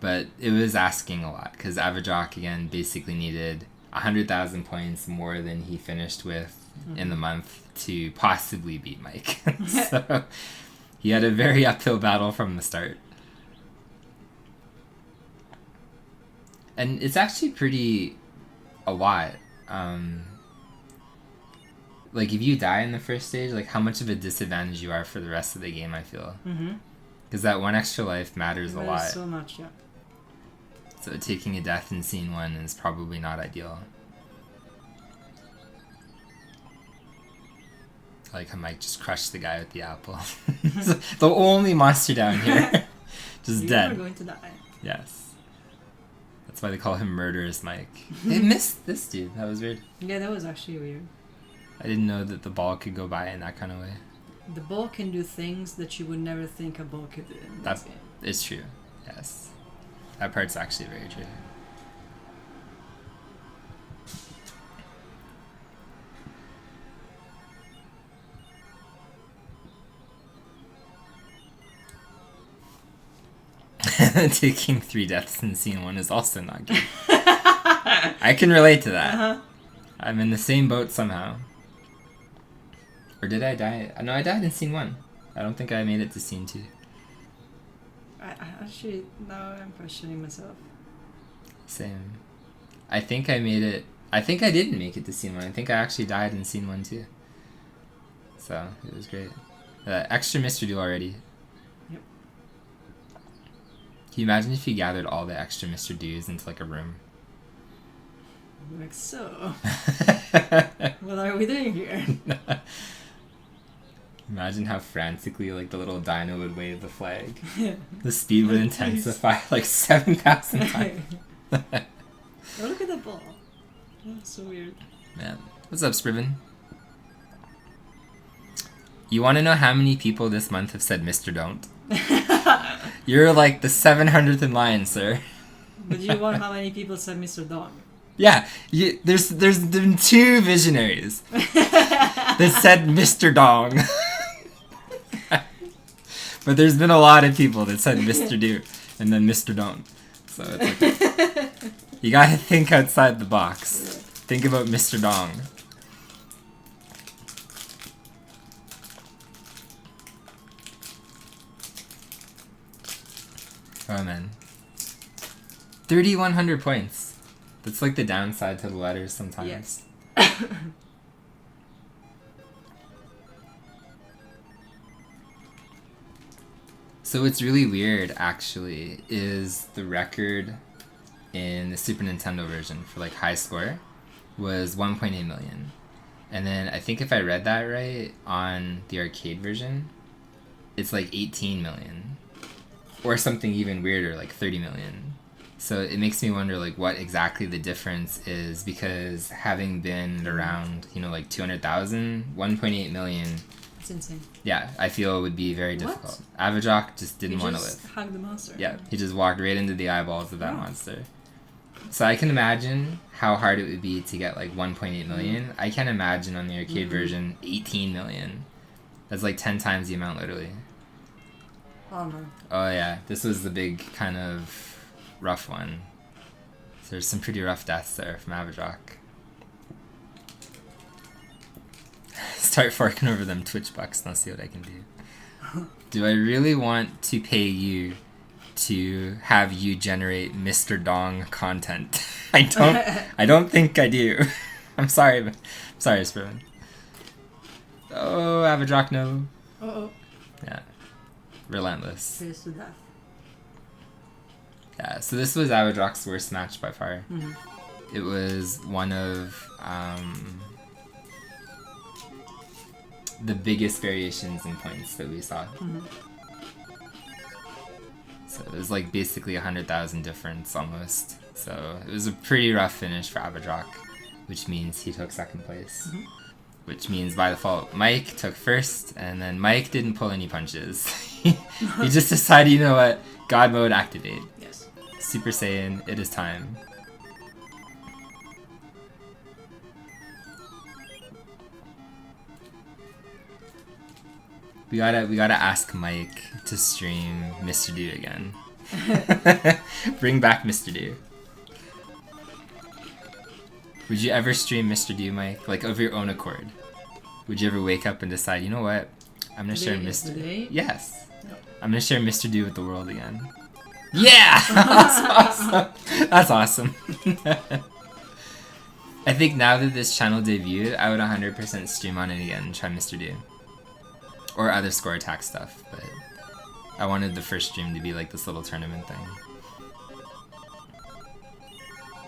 But it was asking a lot, because Avidrock, again, basically needed 100,000 points more than he finished with in the month to possibly beat Mike. So he had a very uphill battle from the start. And it's actually pretty a lot. Like, if you die in the first stage, like, how much of a disadvantage you are for the rest of the game, I feel. Because that one extra life matters a lot. So much, yeah. So taking a death in scene 1 is probably not ideal. Like how Mike just crushed the guy with the apple. The only monster down here. Just You dead. are going to die. Yes. That's why they call him Murderous Mike. They missed this dude. That was weird. Yeah, that was actually weird. I didn't know that the ball could go by in that kind of way. The ball can do things that you would never think a ball could do in this game. It's true. Yes. That part's actually very true. Taking 3 deaths in scene 1 is also not good. I can relate to that. Uh-huh. I'm in the same boat somehow. Or did I die? No, I died in scene 1. I don't think I made it to scene 2. I actually, now I'm questioning myself. Same. I think I made it. I think I didn't make it to scene 1. I think I actually died in scene 1 too. So, it was great. Extra Mr. Do already. Yep. Can you imagine if you gathered all the extra Mr. Do's into like a room? Like, so, what are we doing here? Imagine how frantically like the little dino would wave the flag. The speed would intensify like 7,000 times. Oh, look at the ball. That's so weird. Man. What's up, Scriven? You want to know how many people this month have said Mr. Don't? You're like the 700th in line, sir. But you want how many people said Mr. Dog? Yeah, there's been 2 visionaries that said Mr. Dong. But there's been a lot of people that said Mr. Do and then Mr. Don't. So it's like, you gotta think outside the box. Think about Mr. Dong. Oh man. 3,100 points. That's like the downside to the letters sometimes. Yes. So what's really weird, actually, is the record in the Super Nintendo version for like high score was 1.8 million. And then I think if I read that right, on the arcade version, it's like 18 million. Or something even weirder, like 30 million. So it makes me wonder like what exactly the difference is, because having been around, you know, like 200,000, 1.8 million... It's insane. Yeah, I feel it would be very difficult. Avajok just didn't want to live. He just hugged the monster. Yeah, he just walked right into the eyeballs of that monster. So I can imagine how hard it would be to get like 1.8 million. I can't imagine on the arcade version 18 million. That's like 10 times the amount, literally. Oh no. Oh yeah, this was the big kind of rough one. So there's some pretty rough deaths there from Avajok. Start forking over them Twitch bucks and I'll see what I can do. Do I really want to pay you to have you generate Mr. Dong content? I don't think I do. I'm sorry, but I'm sorry, Sperman. Oh, Avajok, no. Uh-oh. Yeah. Relentless. Face to death. Yeah, so this was Avajok's worst match by far. Mm-hmm. It was one of the biggest variations in points that we saw. Mm-hmm. So it was like basically 100,000 difference almost. So it was a pretty rough finish for Avajok, which means he took second place. Mm-hmm. Which means by default Mike took first, and then Mike didn't pull any punches. He just decided, you know what, God mode activate. Yes. Super Saiyan, it is time. We gotta ask Mike to stream Mr. Do again. Bring back Mr. Do. Would you ever stream Mr. Do, Mike? Like of your own accord? Would you ever wake up and decide, you know what? I'm gonna share Mr. Yes. Yep. I'm gonna share Mr. Do with the world again. Yeah! That's awesome! That's awesome. I think now that this channel debuted, I would 100% stream on it again and try Mr. Do. Or other score attack stuff, but I wanted the first stream to be like this little tournament thing.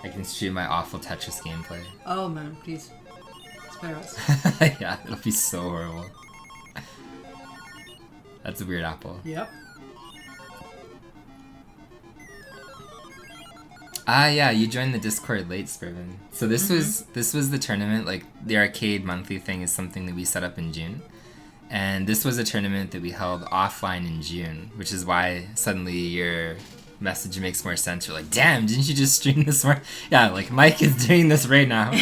I can stream my awful Tetris gameplay. Oh man, please. Sparrows. Yeah, it'll be so horrible. That's a weird apple. Yep. Ah, yeah, you joined the Discord late, Spervin. So this was the tournament. Like the Arcade Monthly thing is something that we set up in June, and this was a tournament that we held offline in June, which is why suddenly your message makes more sense. You're like, damn, didn't you just stream this more? Yeah, like Mike is doing this right now.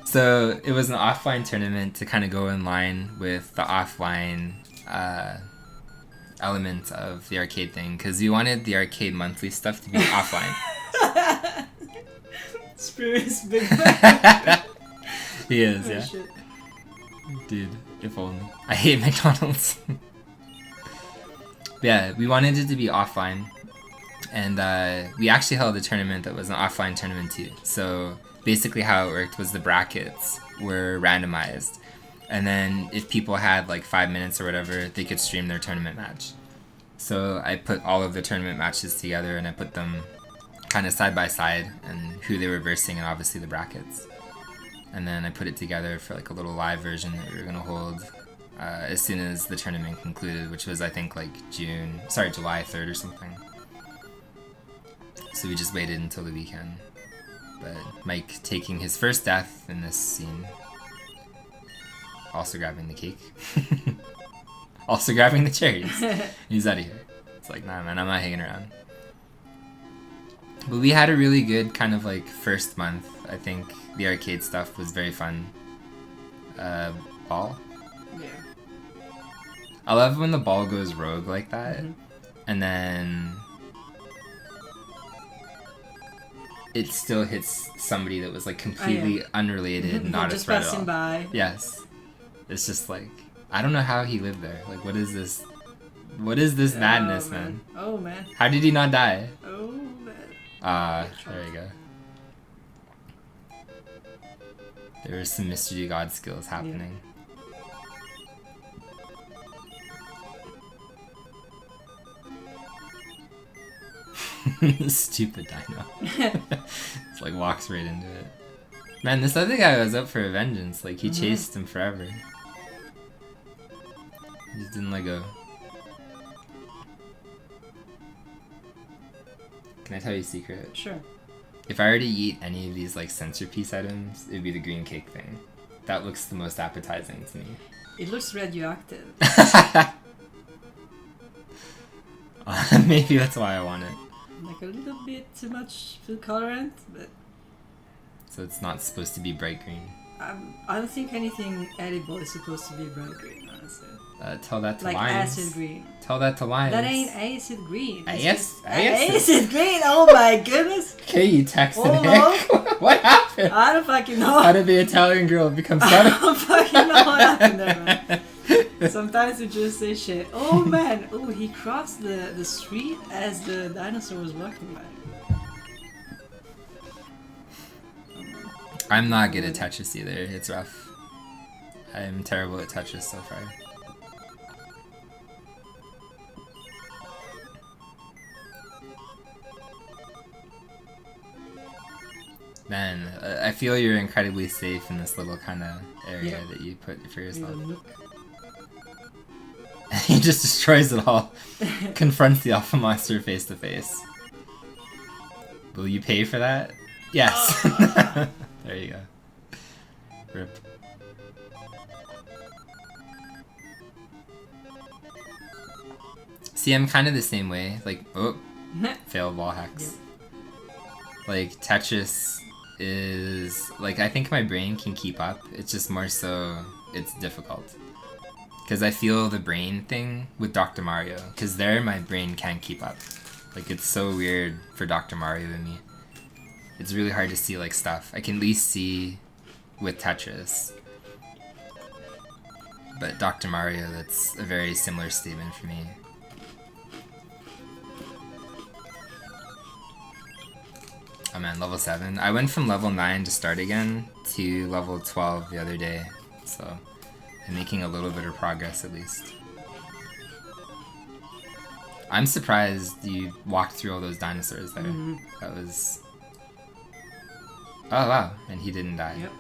So it was an offline tournament to kind of go in line with the offline element of the arcade thing, because we wanted the Arcade Monthly stuff to be offline. Spirit is big. He is, Oh, yeah. shit. Dude, if only. I hate McDonald's. Yeah, we wanted it to be offline, and we actually held a tournament that was an offline tournament too. So basically how it worked was the brackets were randomized, and then if people had like 5 minutes or whatever, they could stream their tournament match. So I put all of the tournament matches together, and I put them kind of side by side, and who they were versing, and obviously the brackets. And then I put it together for like a little live version that we were gonna hold as soon as the tournament concluded, which was I think like July 3rd or something. So we just waited until the weekend. But Mike taking his first death in this scene. Also grabbing the cake. Also grabbing the cherries. He's out of here. It's like, nah man, I'm not hanging around. But we had a really good kind of like first month. I think the arcade stuff was very fun. Ball? Yeah. I love when the ball goes rogue like that. And then it still hits somebody that was like completely unrelated, not a just threat at passing all. by. Yes. It's just like, I don't know how he lived there. Like, what is this? What is this madness, man? Oh man. How did he not die? Oh man. There you go. There was some Mr. G God skills happening. Stupid dino. It's like walks right into it. Man, this other guy was up for a vengeance. Like, he chased him forever. He just didn't let go. Can I tell you a secret? Sure. If I were to eat any of these like centerpiece items, it would be the green cake thing. That looks the most appetizing to me. It looks radioactive. Maybe that's why I want it. Like a little bit too much food colorant, but So it's not supposed to be bright green. I don't think anything edible is supposed to be bright green, honestly. Tell that to Like Lions. acid green. Tell that to Lions. That ain't acid green. It's Yes, just acid. acid green. Oh my goodness. Okay, you texted Oh, Nick. What happened? I don't fucking know. How did the Italian girl become I Southern? don't fucking know what happened there, man. Sometimes you just say shit. Oh man. Oh, he crossed the street as the dinosaur was walking by. I'm not good at Tetris either. It's rough. I'm terrible at Tetris so far. Man, I feel you're incredibly safe in this little kind of area that you put for yourself. He just destroys it all. Confronts the alpha monster face to face. Will you pay for that? Yes. There you go. Rip. See, I'm kind of the same way. Like, oh, failed wall hacks. Like, Tetris is, like, I think my brain can keep up. It's just more so, it's difficult. Because I feel the brain thing with Dr. Mario. Because there, my brain can't keep up. Like, it's so weird for Dr. Mario and me. It's really hard to see, like, stuff. I can at least see with Tetris. But Dr. Mario, that's a very similar statement for me. Oh man, level 7. I went from level 9 to start again to level 12 the other day, so I'm making a little bit of progress at least. I'm surprised you walked through all those dinosaurs there. That was Oh wow, and he didn't die. Yep.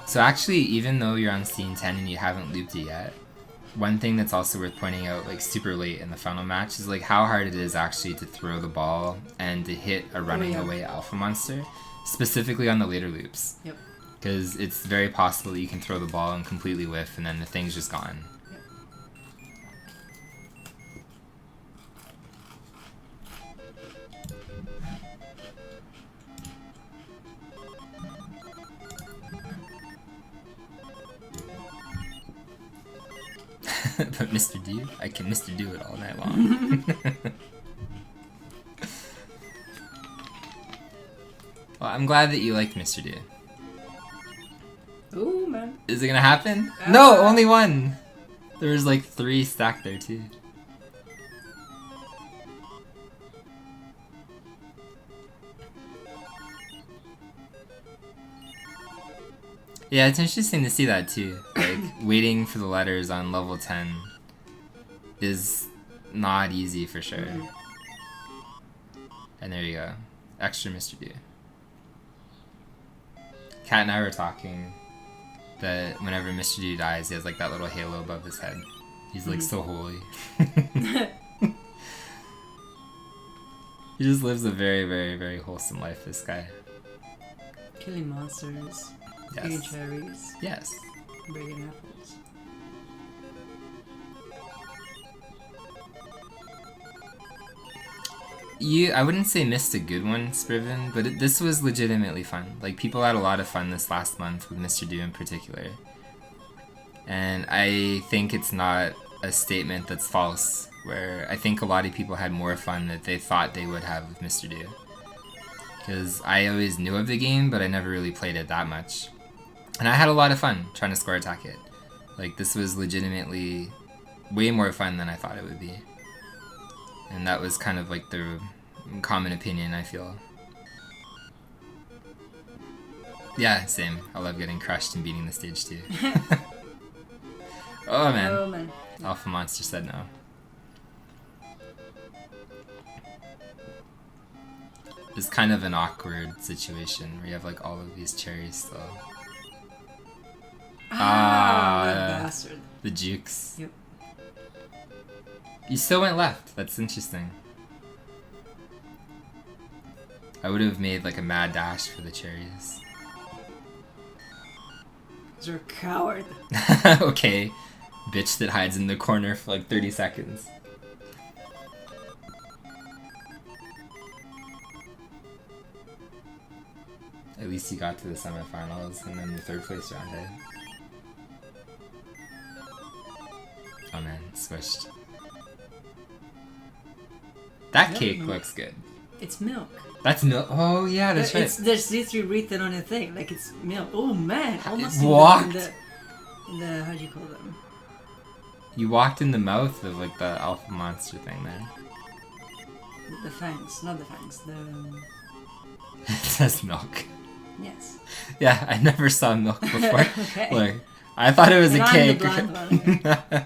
So actually, even though you're on scene 10 and you haven't looped it yet, one thing that's also worth pointing out, like super late in the final match, is like how hard it is actually to throw the ball and to hit a running away alpha monster, specifically on the later loops. Yep. Because it's very possible that you can throw the ball and completely whiff, and then the thing's just gone. But Mr. Do, I can Mr. Do it all night long. Well, I'm glad that you liked Mr. Do. Oh man. Is it gonna happen? No, only one! There was like 3 stacked there too. Yeah, it's interesting to see that too. Like, waiting for the letters on level 10 is not easy for sure. And there you go. Extra Mr. Do. Kat and I were talking that whenever Mr. Do dies, he has like that little halo above his head. He's like so holy. He just lives a very, very, very wholesome life, this guy. Killing monsters. Yes. Eating cherries. Yes. Breaking apples. I wouldn't say missed a good one, Spriven, but this was legitimately fun. Like, people had a lot of fun this last month with Mr. Do in particular. And I think it's not a statement that's false, where I think a lot of people had more fun than they thought they would have with Mr. Do. Because I always knew of the game, but I never really played it that much. And I had a lot of fun trying to score attack it. Like, this was legitimately way more fun than I thought it would be. And that was kind of like the common opinion, I feel. Yeah, same. I love getting crushed and beating the stage too. Oh man. Oh man. Alpha Monster said no. It's kind of an awkward situation where you have like all of these cherries still. That bastard. The jukes. Yep. You still went left. That's interesting. I would have made like a mad dash for the cherries. You're a coward. Okay. Bitch that hides in the corner for like 30 seconds. At least you got to the semifinals and then the 3rd place round, eh? Oh man, squished. That cake looks good. It's milk. That's milk. Oh yeah, that's right. There's literally written on the thing, like it's milk. Oh man, almost walked. In the how do you call them? You walked in the mouth of like the alpha monster thing there. The fangs, not the fangs. The It says milk. yes. Yeah, I never saw milk before. Okay. Look, I thought it was And a I'm cake. the blind one.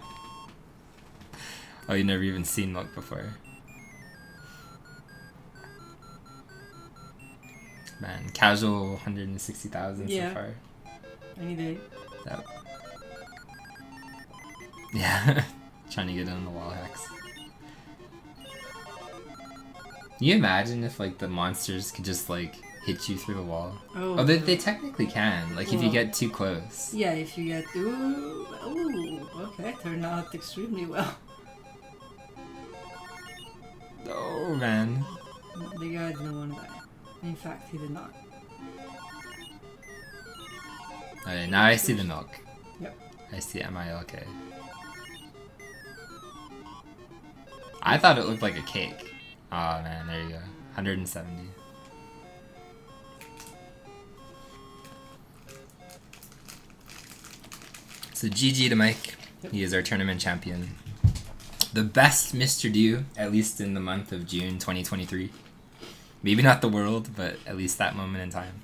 Oh, you never even seen milk before. Man, casual 160,000 Yeah. so far. Any day. Yep. Yeah, trying to get on the wall hacks. Can you imagine if like the monsters could just like hit you through the wall? Oh, They technically can, like if you Well, get too close. yeah, if you get ooh, okay, turned out extremely well. Oh man. No, the guy didn't want to die. In fact, he did not. Okay, now I see the milk. Yep. I see MILK. I thought it looked like a cake. Oh man, there you go. 170. So GG to Mike. He is our tournament champion. The best Mr. Do, at least in the month of June 2023. Maybe not the world, but at least that moment in time.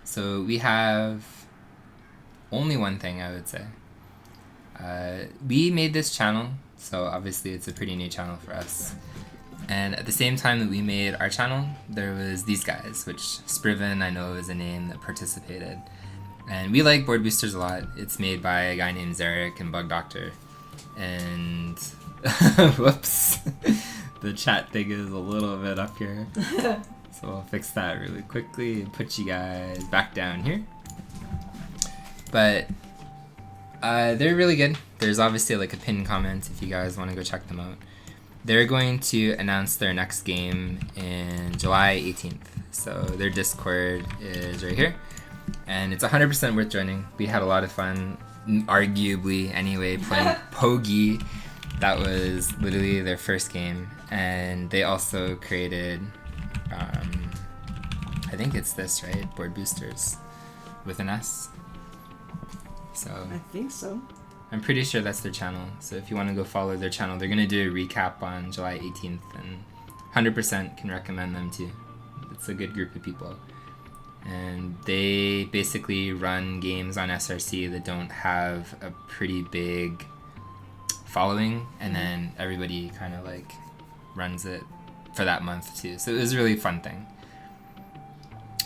So we have only one thing I would say. We made this channel, so obviously it's a pretty new channel for us. And at the same time that we made our channel, there was these guys, which Spriven I know is a name that participated. And we like Board Boosters a lot. It's made by a guy named Zarek and Bug Doctor. And whoops, the chat thing is a little bit up here. So I'll fix that really quickly and put you guys back down here. But they're really good. There's obviously like a pinned comment if you guys want to go check them out. They're going to announce their next game in July 18th. So their Discord is right here. And it's 100% worth joining. We had a lot of fun, arguably anyway, playing Pogi. That was literally their first game. And they also created, I think it's this, right? Board Boosters with an S. So I think so. I'm pretty sure that's their channel. So if you want to go follow their channel, they're going to do a recap on July 18th. And 100% can recommend them too. It's a good group of people. And they basically run games on SRC that don't have a pretty big following, and then everybody kind of like runs it for that month too. So it was a really fun thing.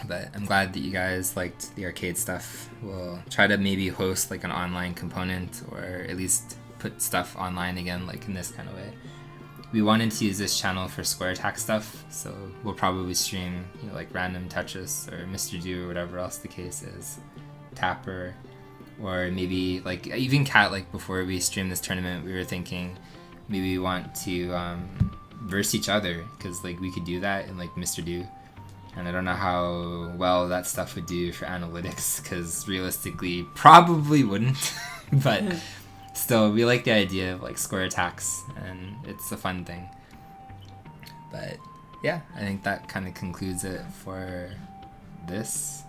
But I'm glad that you guys liked the arcade stuff. We'll try to maybe host like an online component, or at least put stuff online again, like in this kind of way. We wanted to use this channel for Square Attack stuff, so we'll probably stream, you know, like random Tetris or Mr. Do or whatever else the case is, Tapper, or maybe like even Cat. Like before we stream this tournament, we were thinking maybe we want to verse each other, because like we could do that in like Mr. Do, and I don't know how well that stuff would do for analytics, because realistically probably wouldn't, but. Still, we like the idea of like square attacks, and it's a fun thing. But yeah, I think that kind of concludes it for this.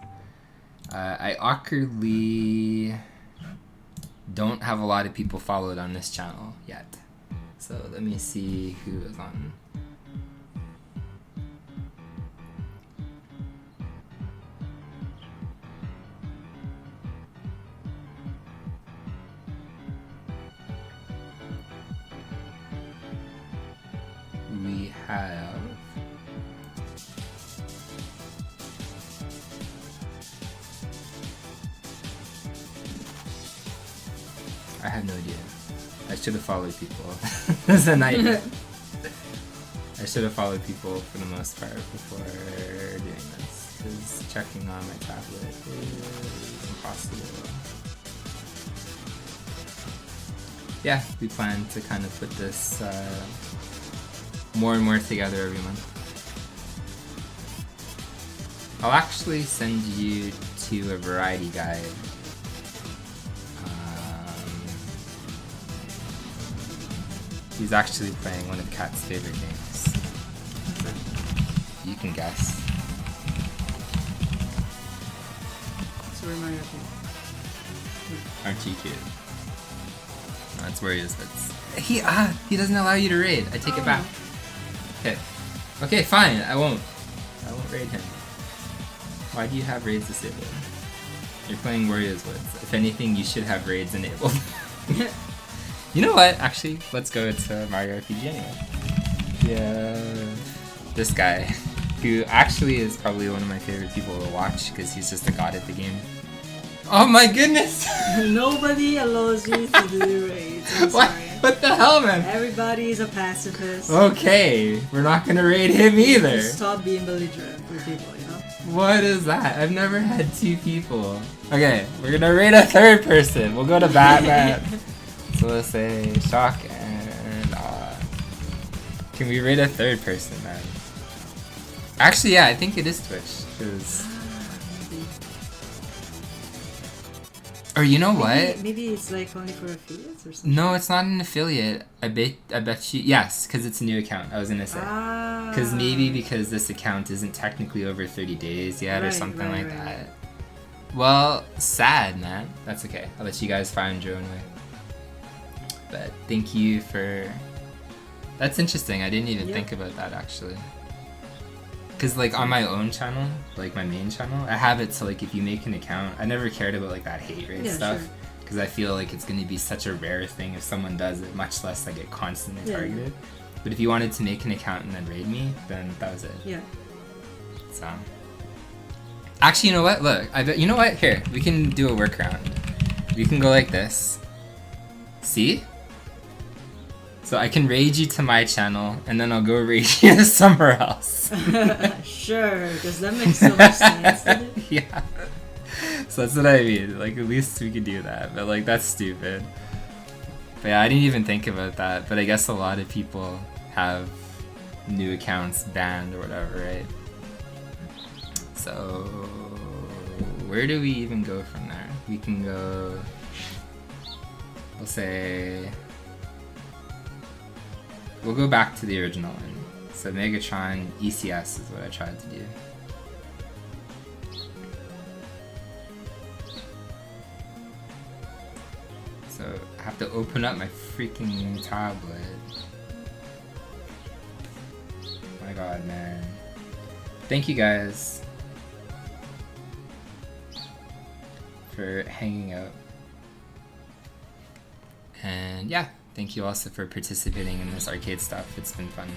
I awkwardly don't have a lot of people followed on this channel yet. So let me see who is on. We have I have no idea. I should have followed people. This is a nightmare. I should have followed people for the most part before doing this, because checking on my tablet is impossible. Yeah, we plan to kind of put this more and more together every month. I'll actually send you to a variety guide. He's actually playing one of Kat's favorite games. You can guess. Super Mario Kart. Aren't you cute? No, that's where he is. He doesn't allow you to raid. I take it back. Okay. Okay, fine. I won't raid him. Why do you have raids disabled? You're playing Warriors Woods. If anything, you should have raids enabled. You know what? Actually, let's go to Mario RPG anyway. Yeah. This guy, who actually is probably one of my favorite people to watch, because he's just a god at the game. Oh my goodness! Nobody allows you to do raids. I'm sorry. What the hell, man? Everybody is a pacifist. Okay, we're not gonna raid him either. Just stop being belligerent with people, you know? What is that? I've never had two people. Okay, we're gonna raid a third person. We'll go to Batman. So let's say Shock and can we raid a third person, man? Actually, yeah, I think it is Twitch. Cause... Or you know what? Maybe it's like only for affiliates or something. No, it's not an affiliate. I bet you. Yes, because it's a new account. I was gonna say. Because because this account isn't technically over 30 days yet, or something like that. Well, sad, man. That's okay. I'll let you guys find your own way. But thank you for... That's interesting. I didn't even think about that, actually. Because, like, on my own channel, like my main channel, I have it so, like, if you make an account, I never cared about, like, that hate rate stuff. Because I feel like it's going to be such a rare thing if someone does it, much less I get constantly targeted. But if you wanted to make an account and then raid me, then that was it. Yeah. So, actually, you know what? Look, I bet. You know what? Here, we can do a workaround. We can go like this. See? So I can raid you to my channel, and then I'll go raid you to somewhere else. Sure, because that makes so much sense, doesn't it? Yeah. So that's what I mean. Like, at least we could do that. But like, that's stupid. But yeah, I didn't even think about that. But I guess a lot of people have new accounts banned or whatever, right? So where do we even go from there? We can go, we'll say, we'll go back to the original one. So Megatron ECS is what I tried to do. So I have to open up my freaking tablet. Oh my god, man. Thank you guys for hanging out. And yeah, thank you also for participating in this arcade stuff. It's been fun.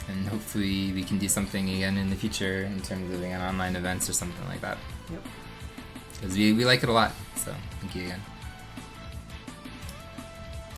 And hopefully we can do something again in the future in terms of online events or something like that. Yep. Because we like it a lot. So thank you again.